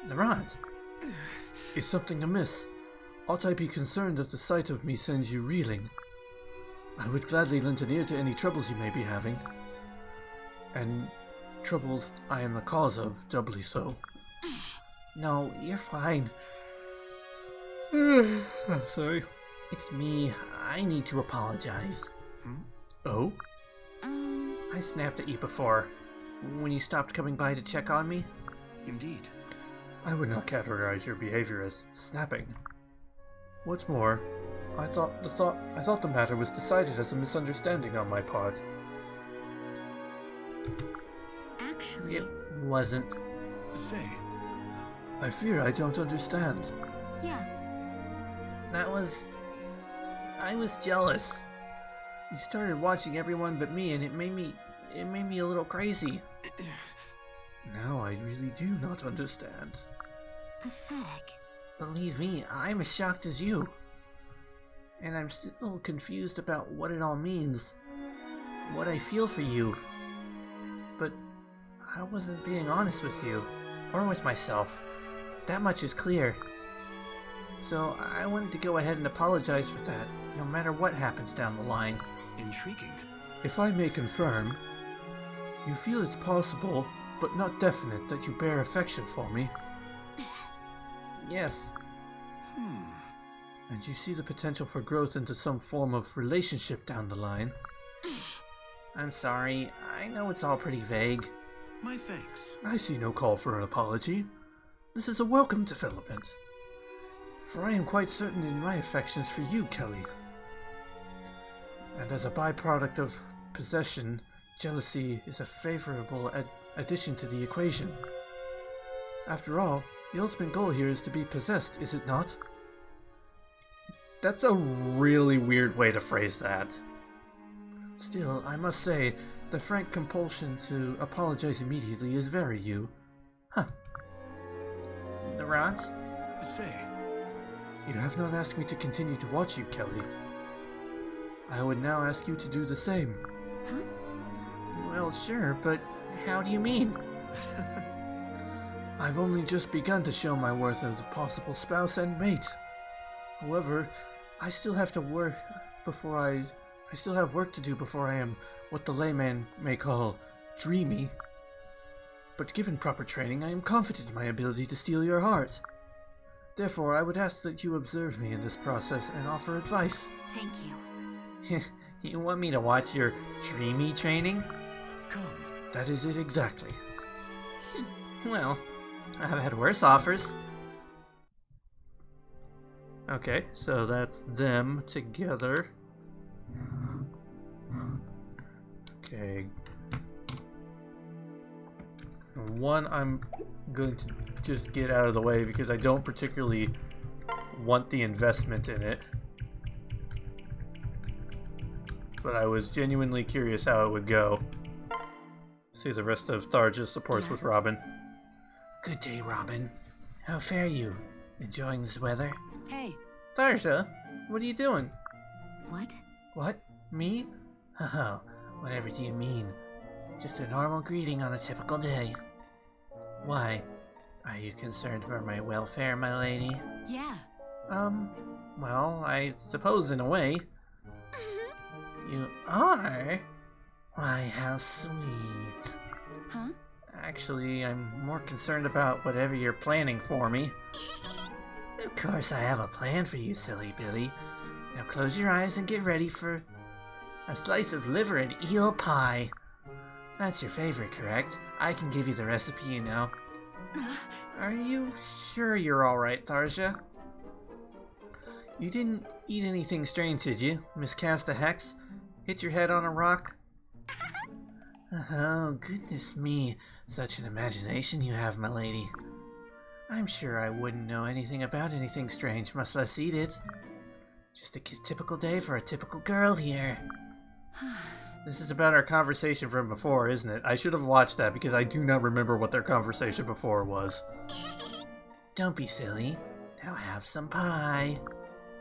Laurent. Is something amiss? Ought I be concerned that the sight of me sends you reeling? I would gladly lend an ear to any troubles you may be having. And troubles I am the cause of, doubly so. No, you're fine. Sorry. It's me. I need to apologize. Oh? I snapped at you before, when you stopped coming by to check on me. Indeed. I would not categorize your behavior as snapping. What's more, I thought the matter was decided as a misunderstanding on my part. Actually, It wasn't. Say, I fear I don't understand. yeah. I was jealous. You started watching everyone but me, and it made me a little crazy. Now I really do not understand. Pathetic. Believe me, I'm as shocked as you. And I'm still confused about what it all means. What I feel for you. But I wasn't being honest with you, or with myself. That much is clear. So I wanted to go ahead and apologize for that, no matter what happens down the line. intriguing. If I may confirm, you feel it's possible, but not definite, that you bear affection for me, Yes, and you see the potential for growth into some form of relationship down the line. I'm sorry. I know it's all pretty vague. My thanks. I see no call for an apology. This is a welcome development. For I am quite certain in my affections for you, Kelly. And as a byproduct of possession, jealousy is a favorable addition to the equation. After all, the ultimate goal here is to be possessed, is it not? That's a really weird way to phrase that. Still, I must say, the frank compulsion to apologize immediately is very you. Huh. Laurent? Say, You have not asked me to continue to watch you, Kelly. I would now ask you to do the same. Huh? Well, sure, but how do you mean? I've only just begun to show my worth as a possible spouse and mate. However, I still have to work before I still have work to do before I am what the layman may call dreamy. But given proper training, I am confident in my ability to steal your heart. Therefore, I would ask that you observe me in this process and offer advice. Thank you. You want me to watch your dreamy training? come. That is it exactly. Well, I've had worse offers. Okay, so that's them together. Okay. One I'm going to just get out of the way because I don't particularly want the investment in it. But I was genuinely curious how it would go. See the rest of Tharja's supports with Robin. Good day, Robin. How fare you? Enjoying this weather? Hey. Tharja, what are you doing? What? What? Me? Oh, whatever do you mean? Just a normal greeting on a typical day. Why? Are you concerned for my welfare, my lady? Yeah. Well, I suppose in a way. You are? Why, how sweet. Huh? Actually, I'm more concerned about whatever you're planning for me. Of course I have a plan for you, silly Billy. Now close your eyes and get ready for a slice of liver and eel pie. That's your favorite, correct? I can give you the recipe, you know. Are you sure you're alright, Tharja? You didn't eat anything strange, did you? Miscast a hex? Hit your head on a rock? Oh, goodness me. Such an imagination you have, my lady. I'm sure I wouldn't know anything about anything strange, much less eat it. Just a typical day for a typical girl here. This is about our conversation from before, isn't it? I should have watched that because I do not remember what their conversation before was. Don't be silly. Now have some pie.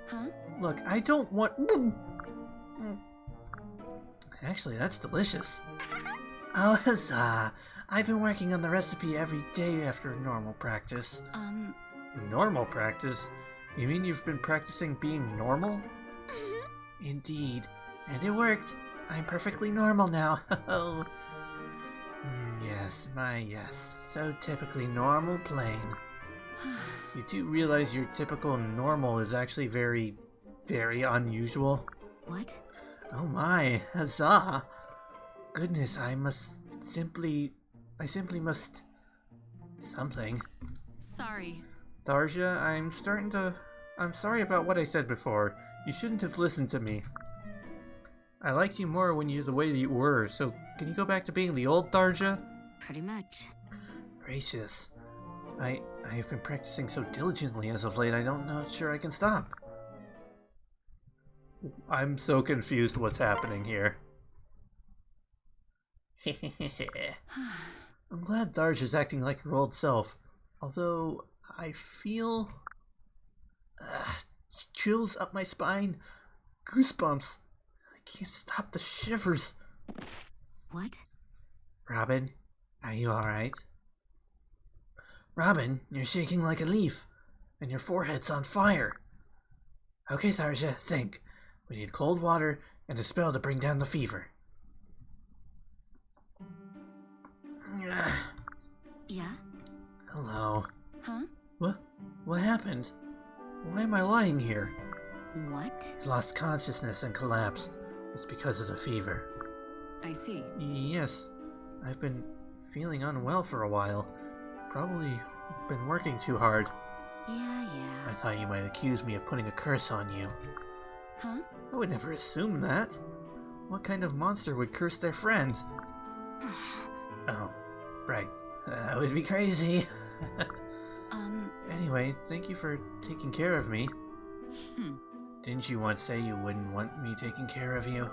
Huh? Look, I don't want... Actually, that's delicious. Oh, huzzah! I've been working on the recipe every day after normal practice. Normal practice? You mean you've been practicing being normal? Indeed. And it worked. I'm perfectly normal now. Yes, yes. So typically normal plain. You do realize your typical normal is actually very, very unusual? What? Oh my, huzzah! Goodness, I simply must... something. Sorry. Tharja, I'm sorry about what I said before. You shouldn't have listened to me. I liked you more when you're the way that you were, so can you go back to being the old Tharja? Pretty much. Gracious. I have been practicing so diligently as of late, I'm not sure I can stop. I'm so confused what's happening here. I'm glad Tharja's acting like her old self, although I feel... chills up my spine, goosebumps. I can't stop the shivers. What? Robin, are you alright? Robin, you're shaking like a leaf, and your forehead's on fire. Okay, Tharja, think. We need cold water and a spell to bring down the fever. Yeah? Hello. Huh? What happened? Why am I lying here? What? I lost consciousness and collapsed. It's because of the fever. I see. Yes, I've been feeling unwell for a while. Probably been working too hard. Yeah. I thought you might accuse me of putting a curse on you. Huh? I would never assume that. What kind of monster would curse their friend? Oh, right. That would be crazy. Anyway, thank you for taking care of me. Hmm. Didn't you once say you wouldn't want me taking care of you?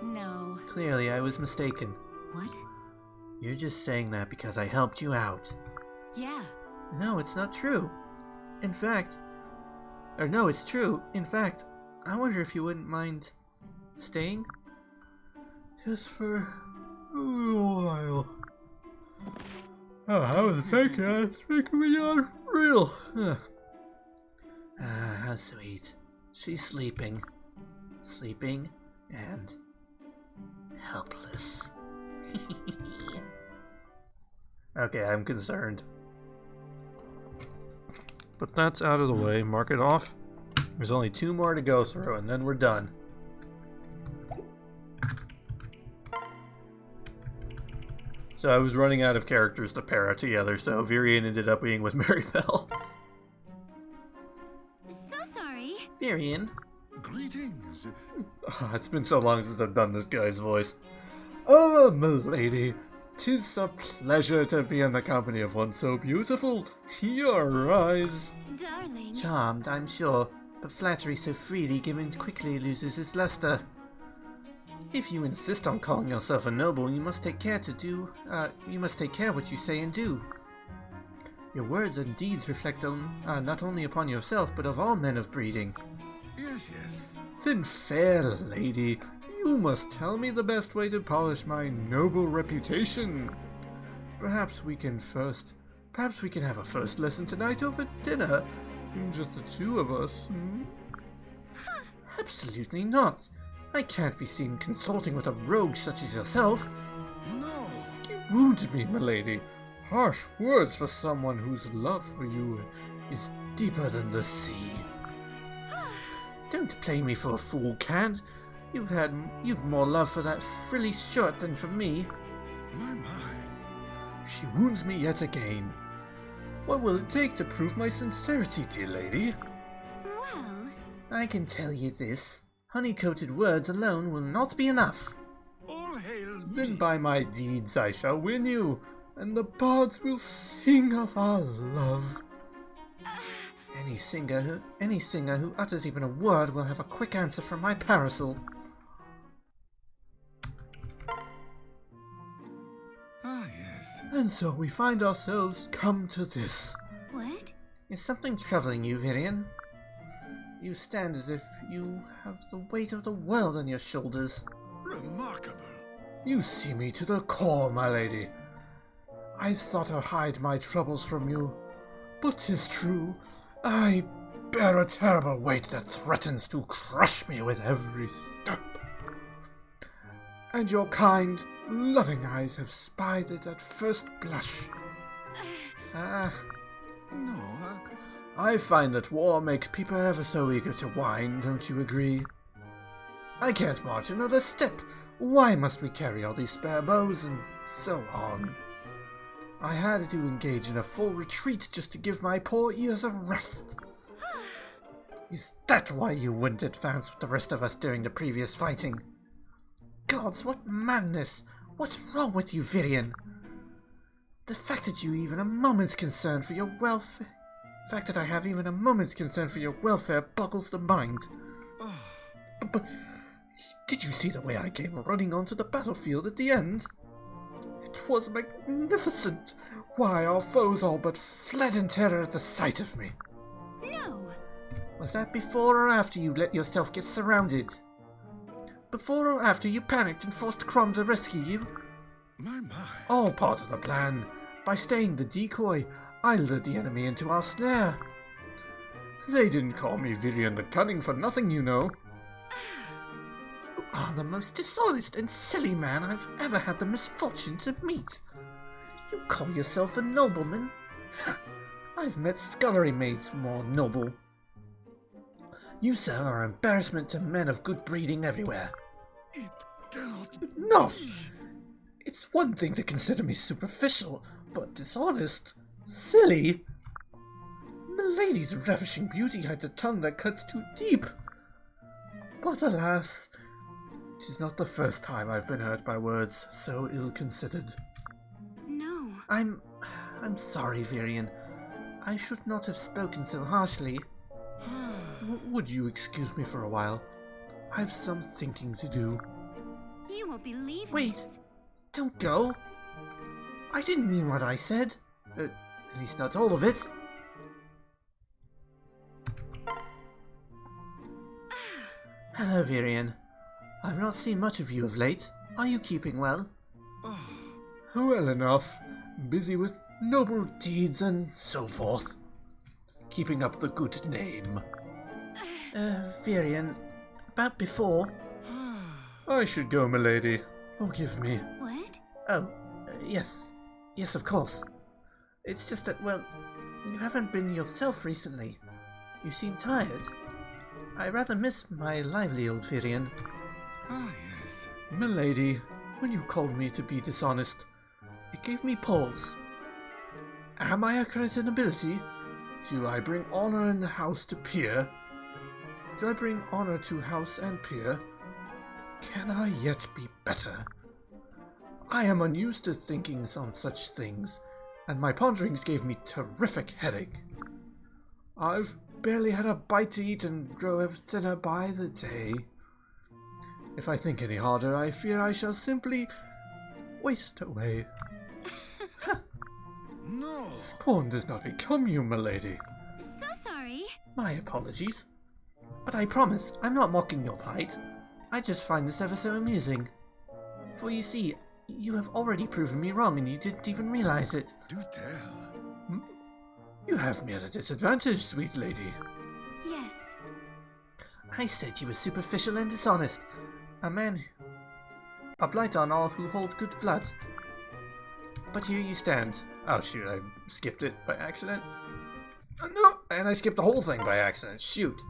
No. Clearly, I was mistaken. What? You're just saying that because I helped you out. Yeah. No, it's not true. In fact... Or no, it's true. In fact, I wonder if you wouldn't mind staying? Just for a little while. Oh, I was thinking I was making me unreal. How sweet. She's sleeping. Sleeping and helpless. Okay, I'm concerned. But that's out of the way. Mark it off. There's only 2 more to go through, and then we're done. So I was running out of characters to pair together, so Virian ended up being with Maribel. So sorry. Virian. Greetings. Oh, it's been so long since I've done this guy's voice. Oh, milady, 'tis a pleasure to be in the company of one so beautiful. Your eyes. Darling. Charmed, I'm sure, but flattery so freely given quickly loses its luster. If you insist on calling yourself a noble, you must take care what you say and do. Your words and deeds reflect not only upon yourself, but of all men of breeding. Yes, yes. Then, fair lady, you must tell me the best way to polish my noble reputation. Perhaps we can have a first lesson tonight over dinner. Just the 2 of us. Absolutely not. I can't be seen consulting with a rogue such as yourself. No. You wound me, milady. Harsh words for someone whose love for you is deeper than the sea. Don't play me for a fool, Cad. You've more love for that frilly shirt than for me. My. She wounds me yet again. What will it take to prove my sincerity, dear lady? Well. I can tell you this. Honey-coated words alone will not be enough. All hail me. Then by my deeds I shall win you, and the bards will sing of our love. Any singer who utters even a word will have a quick answer from my parasol. Ah, yes. And so we find ourselves come to this. What? Is something troubling you, Virian? You stand as if you have the weight of the world on your shoulders. Remarkable. You see me to the core, my lady. I thought to hide my troubles from you, but 'tis true. I bear a terrible weight that threatens to crush me with every step. And your kind, loving eyes have spied it at first blush. No, I find that war makes people ever so eager to whine, don't you agree? I can't march another step. Why must we carry all these spare bows and so on? I had to engage in a full retreat just to give my poor ears a rest. Is that why you wouldn't advance with the rest of us during the previous fighting? Gods, what madness! What's wrong with you, Virian? The fact that you even a moment's concern for your welfare... The fact that I have even a moment's concern for your welfare boggles the mind. But did you see the way I came running onto the battlefield at the end? It was magnificent! Why, our foes all but fled in terror at the sight of me. No. Was that before or after you let yourself get surrounded? Before or after you panicked and forced Crom to rescue you? my. All part of the plan. By staying the decoy, I lured the enemy into our snare. They didn't call me Virian the Cunning for nothing, you know. You are the most dishonest and silly man I've ever had the misfortune to meet. You call yourself a nobleman? I've met scullery maids more noble. You, sir, are an embarrassment to men of good breeding everywhere. It cannot. Enough! It's one thing to consider me superficial, but dishonest? Silly? Milady's ravishing beauty hides a tongue that cuts too deep. But alas, 'tis not the first time I've been hurt by words so ill-considered. No. I'm sorry, Virian. I should not have spoken so harshly. Would you excuse me for a while? I've some thinking to do. You won't believe Wait! this. Don't go! I didn't mean what I said. At least not all of it. Hello, Virian. I've not seen much of you of late. Are you keeping well? Well enough. Busy with noble deeds and so forth. Keeping up the good name. Virian, about before. I should go, milady. Forgive me. What? Oh, yes. Yes, of course. It's just that, well, you haven't been yourself recently. You seem tired. I rather miss my lively old Virian. Yes. Milady, when you called me to be dishonest, it gave me pause. Am I a credit and ability? Do I bring honor in the house to peer? Do I bring honor to house and peer? Can I yet be better? I am unused to thinking on such things, and my ponderings gave me terrific headache. I've barely had a bite to eat and grow ever thinner by the day. If I think any harder, I fear I shall simply waste away. No. Scorn does not become you, milady. So sorry. My apologies. But I promise, I'm not mocking your plight. I just find this ever so amusing. For you see, you have already proven me wrong and you didn't even realize it. Do tell. You have me at a disadvantage, sweet lady. Yes. I said you were superficial and dishonest. A blight on all who hold good blood. But here you stand. Oh shoot, I skipped it by accident. No! And I skipped the whole thing by accident. Shoot.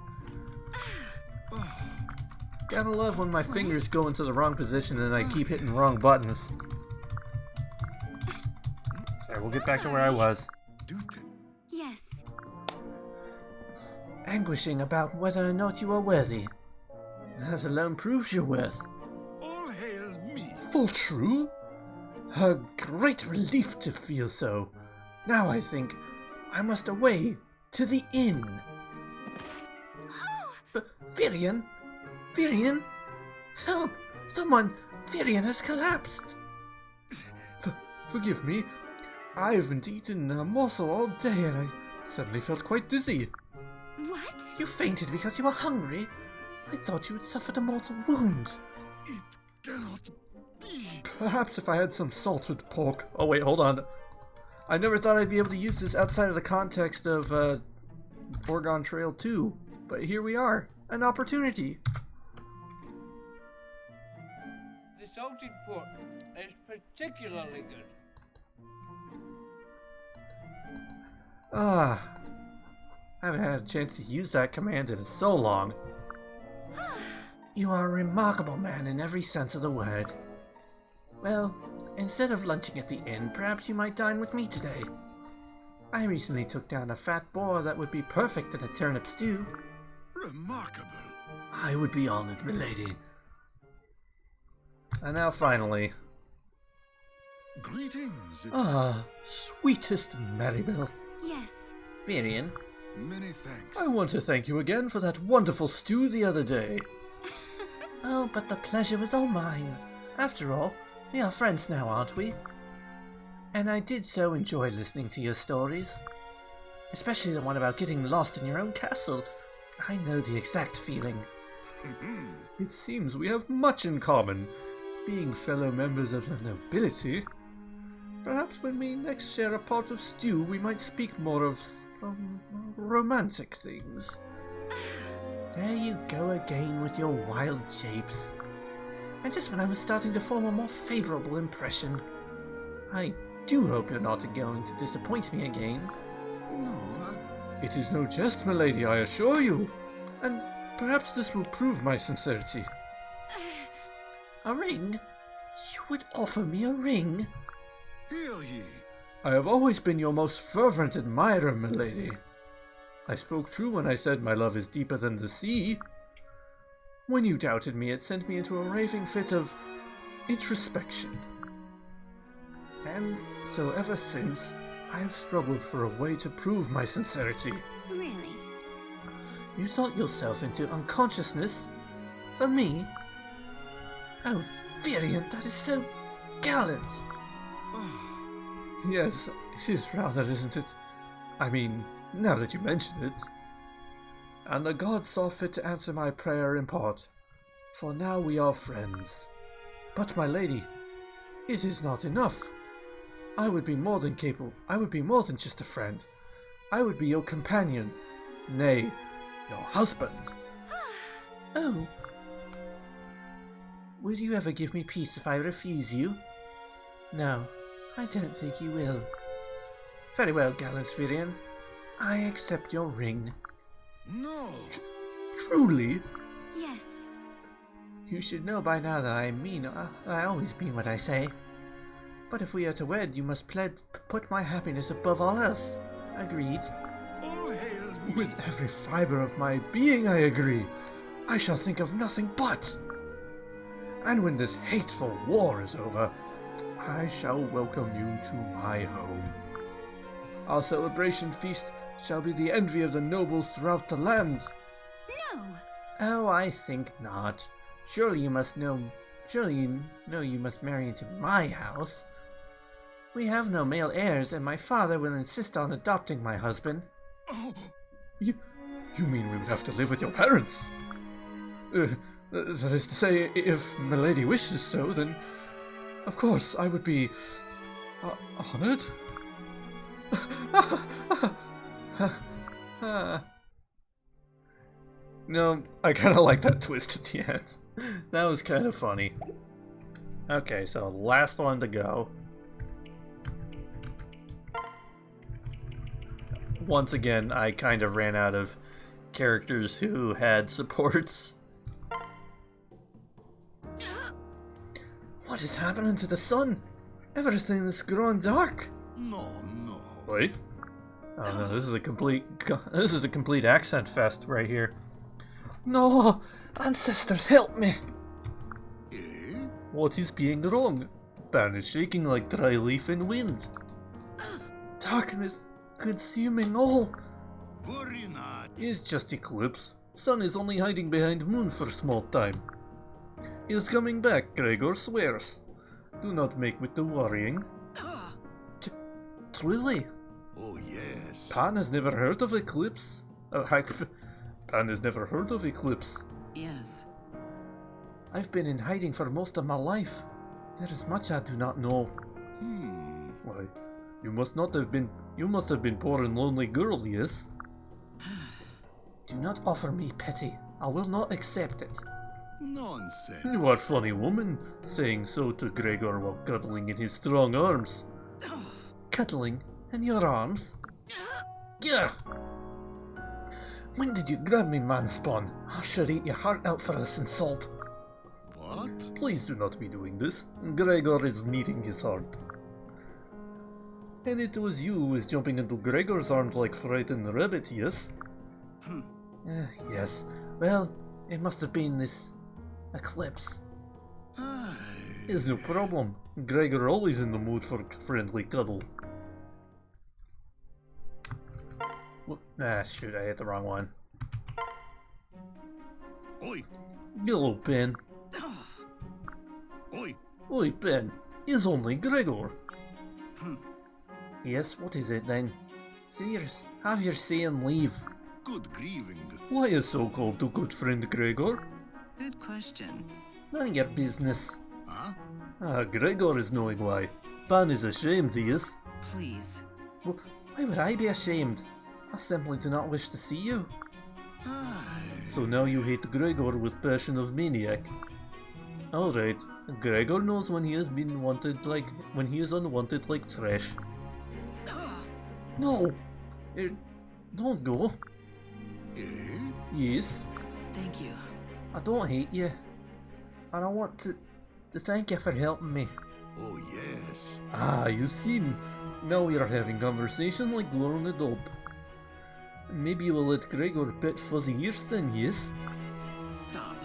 Gotta love when my fingers go into the wrong position and I keep hitting wrong buttons. Alright, we'll get back to where I was. Do tell. Yes. Anguishing about whether or not you are worthy. That alone proves your worth. All hail me. Full true? A great relief to feel so. Now I think I must away to the inn. Virian! Virian! Help! Someone! Virian has collapsed! Forgive me. I haven't eaten a morsel all day and I suddenly felt quite dizzy. What? You fainted because you were hungry? I thought you had suffered a mortal wound. It cannot be. Perhaps if I had some salted pork. Oh wait, hold on. I never thought I'd be able to use this outside of the context of Oregon Trail 2. But here we are. An opportunity. The salted pork is particularly good. I haven't had a chance to use that command in so long. You are a remarkable man in every sense of the word. Well, instead of lunching at the inn, perhaps you might dine with me today. I recently took down a fat boar that would be perfect in a turnip stew. Remarkable. I would be honored, milady. And now finally. Greetings. Sweetest Maribel. Yes. Virian, Many thanks. I want to thank you again for that wonderful stew the other day. oh, but the pleasure was all mine. After all, we are friends now, aren't we? And I did so enjoy listening to your stories. Especially the one about getting lost in your own castle. I know the exact feeling. It seems we have much in common, being fellow members of the nobility. Perhaps when we next share a pot of stew, we might speak more of romantic things. There you go again with your wild japes. And just when I was starting to form a more favourable impression. I do hope you're not going to disappoint me again. No, It is no jest, milady, I assure you. And perhaps this will prove my sincerity. A ring? You would offer me a ring? hear ye. I have always been your most fervent admirer, milady. I spoke true when I said my love is deeper than the sea. When you doubted me, it sent me into a raving fit of introspection. And so ever since, I have struggled for a way to prove my sincerity. Really? You thought yourself into unconsciousness? For me? Oh, Variant, that is so gallant! Yes, it is rather, isn't it? I mean, now that you mention it. And the gods saw fit to answer my prayer in part, for now we are friends. But my lady, it is not enough. I would be more than capable. I would be more than just a friend. I would be your companion. Nay, your husband. Oh. Will you ever give me peace if I refuse you? No, I don't think you will. Very well, gallant Virian. I accept your ring. No. Truly? Yes. You should know by now that I always mean what I say. But if we are to wed, you must put my happiness above all else. Agreed? All hail me. With every fiber of my being, I agree. I shall think of nothing but. And when this hateful war is over, I shall welcome you to my home. Our celebration feast shall be the envy of the nobles throughout the land. No. Oh, I think not. Surely you know you must marry into my house. We have no male heirs, and my father will insist on adopting my husband. Oh, You mean we would have to live with your parents? That is to say, if milady wishes so, then of course I would be honored. No, I kind of like that twist at the end. That was kind of funny. Okay, so last one to go. Once again, I kind of ran out of characters who had supports. What is happening to the sun? Everything is growing dark. no, no. Wait. Oh no, this is a complete accent fest right here. No, ancestors, help me. Eh? What is being wrong? Pan is shaking like dry leaf in wind. Darkness consuming all. Worry not. It's just eclipse. Sun is only hiding behind moon for a small time. He is coming back, Gregor swears. Do not make with the worrying. Truly? Oh, yes. Pan has never heard of eclipse. Pan has never heard of eclipse. Yes. I've been in hiding for most of my life. There is much I do not know. Why, you must have been poor and lonely girl, yes? Do not offer me pity. I will not accept it. Nonsense. You are funny woman, saying so to Gregor while cuddling in his strong arms. Cuddling in your arms? Yeah. When did you grab me, man-spawn? I should eat your heart out for this insult. What? Please do not be doing this. Gregor is needing his heart. And it was you who was jumping into Gregor's arms like frightened rabbit, yes? Yes. Well, it must have been this eclipse. Aye. Is no problem. Gregor always in the mood for friendly cuddle. Ah, shoot, I hit the wrong one. Oi, Hello, Ben. oi. Oi, Ben. Is only Gregor. Yes, what is it then? Serious, have your say and leave. Good grieving. Why is so called to good friend Gregor? Good question. None of your business. Huh? Ah, Gregor is knowing why. Pan is ashamed, he is. Please. Why would I be ashamed? I simply do not wish to see you. Aye. So now you hate Gregor with passion of maniac. Alright, Gregor knows when he has been wanted when he is unwanted like trash. No! Don't go. Eh? Yes? Thank you. I don't hate you. And I want to thank you for helping me. Oh, yes. Ah, you seem. Now we are having conversation like grown adult. Maybe you will let Gregor pet fuzzy ears then, yes? Stop.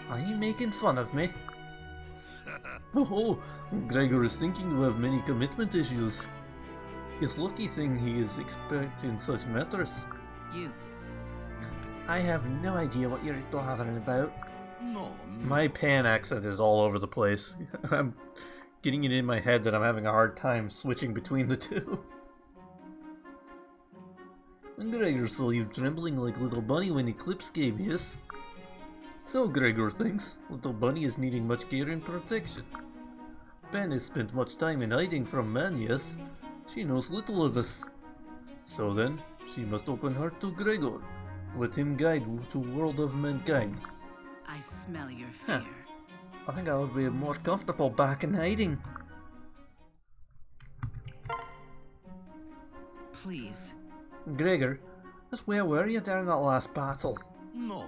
Are you making fun of me? Oh, Gregor is thinking you have many commitment issues. It's lucky thing he is expecting such matters. You. I have no idea what you're blathering about. No, My pan accent is all over the place. I'm getting it in my head that I'm having a hard time switching between the two. Gregor saw you trembling like little bunny when Eclipse came, yes? So Gregor thinks little bunny is needing much care and protection. Pan has spent much time in hiding from man, yes? She knows little of us. So then, she must open her to Gregor. Let him guide to world of mankind. I smell your fear. I think I would be more comfortable back in hiding. Please. Gregor, just where were you during that last battle? no.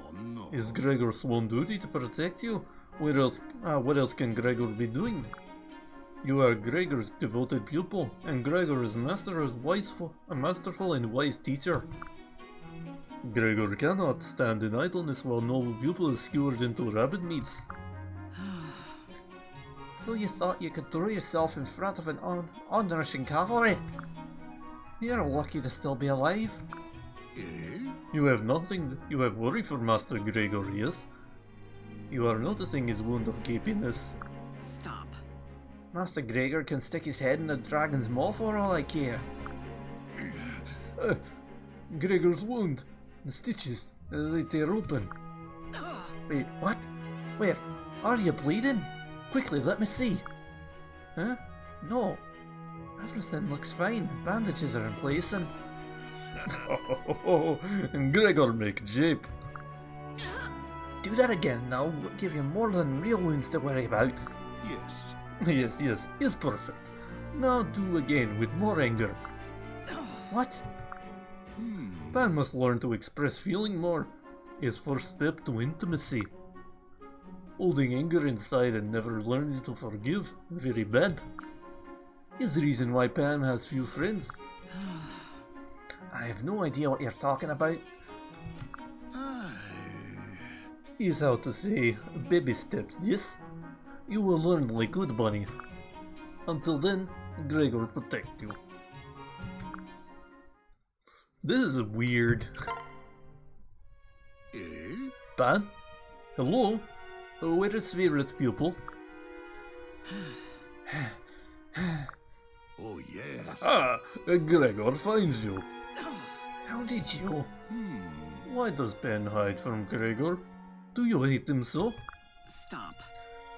Is Gregor's sworn duty to protect you? What else can Gregor be doing? You are Gregor's devoted pupil, and Gregor is a masterful and wise teacher. Gregor cannot stand in idleness while noble pupil is skewered into rabbit meats. So you thought you could throw yourself in front of an onrushing cavalry? You're lucky to still be alive. Eh? You have worry for Master Gregor, yes? You are noticing his wound of gapiness. Stop. Master Gregor can stick his head in a dragon's maw for all I care. Gregor's wound. The stitches, they tear open. Wait, what? Where? Are you bleeding? Quickly, let me see. Huh? No. Everything looks fine. Bandages are in place and... Gregor make jape. Do that again and I'll give you more than real wounds to worry about. Yes. Yes, is perfect. Now do again with more anger. What? Man must learn to express feeling more. His first step to intimacy. Holding anger inside and never learning to forgive, very bad. Is the reason why Pan has few friends. I have no idea what you're talking about. Is how to say, baby steps, yes? You will learn like good bunny. Until then, Gregor will protect you. This is weird. Eh? Pan? Hello? Where is favorite pupil? Oh, yes. Gregor finds you. How did you? Why does Pan hide from Gregor? Do you hate him so? Stop.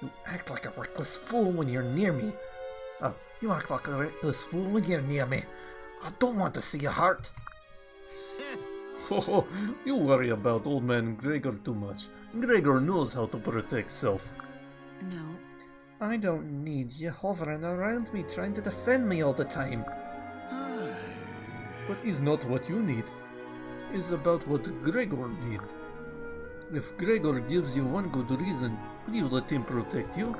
You act like a reckless fool when you're near me. You act like a reckless fool when you're near me. I don't want to see you hurt. Oh, you worry about old man Gregor too much. Gregor knows how to protect self. No. I don't need you hovering around me trying to defend me all the time. But is not what you need. It's about what Gregor need. If Gregor gives you one good reason, will you let him protect you?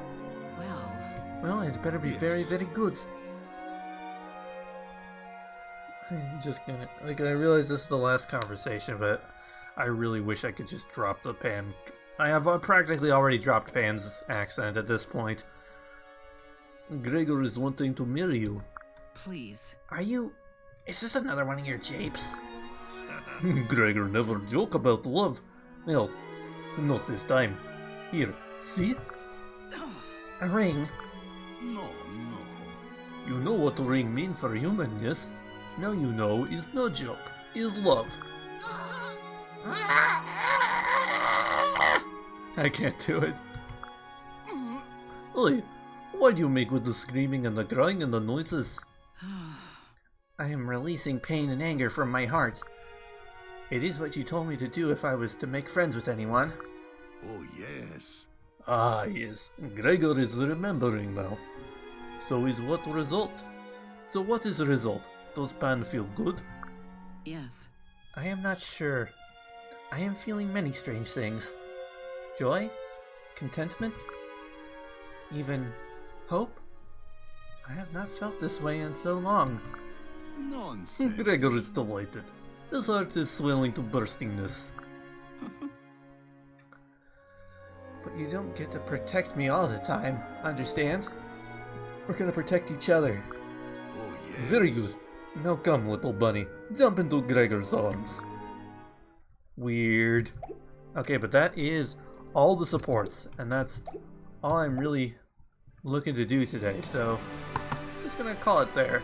Well, it better be very, very good. I'm just gonna... I realize this is the last conversation, but I really wish I could just drop the Pan... I have practically already dropped Pan's accent at this point. Gregor is wanting to marry you. Please. Are you... Is this another one of your japes? Gregor never joke about love. Well, not this time. Here, see? A ring? No. You know what ring mean for human, yes? Now you know is no joke, is love. I can't do it. Oi, why do you make with the screaming and the crying and the noises? I am releasing pain and anger from my heart. It is what you told me to do if I was to make friends with anyone. Oh, yes. Ah, yes, Gregor is remembering now. So is what result? So what is the result? Does Pan feel good? Yes. I am not sure. I am feeling many strange things. Joy? Contentment? Even hope? I have not felt this way in so long. Nonsense. Gregor is delighted. His heart is swelling to burstingness. But you don't get to protect me all the time, understand? We're gonna protect each other. Oh, yes. Very good. Now come, little bunny. Jump into Gregor's arms. Weird. Okay, but that is all the supports, and that's all I'm really looking to do today, so just gonna call it there.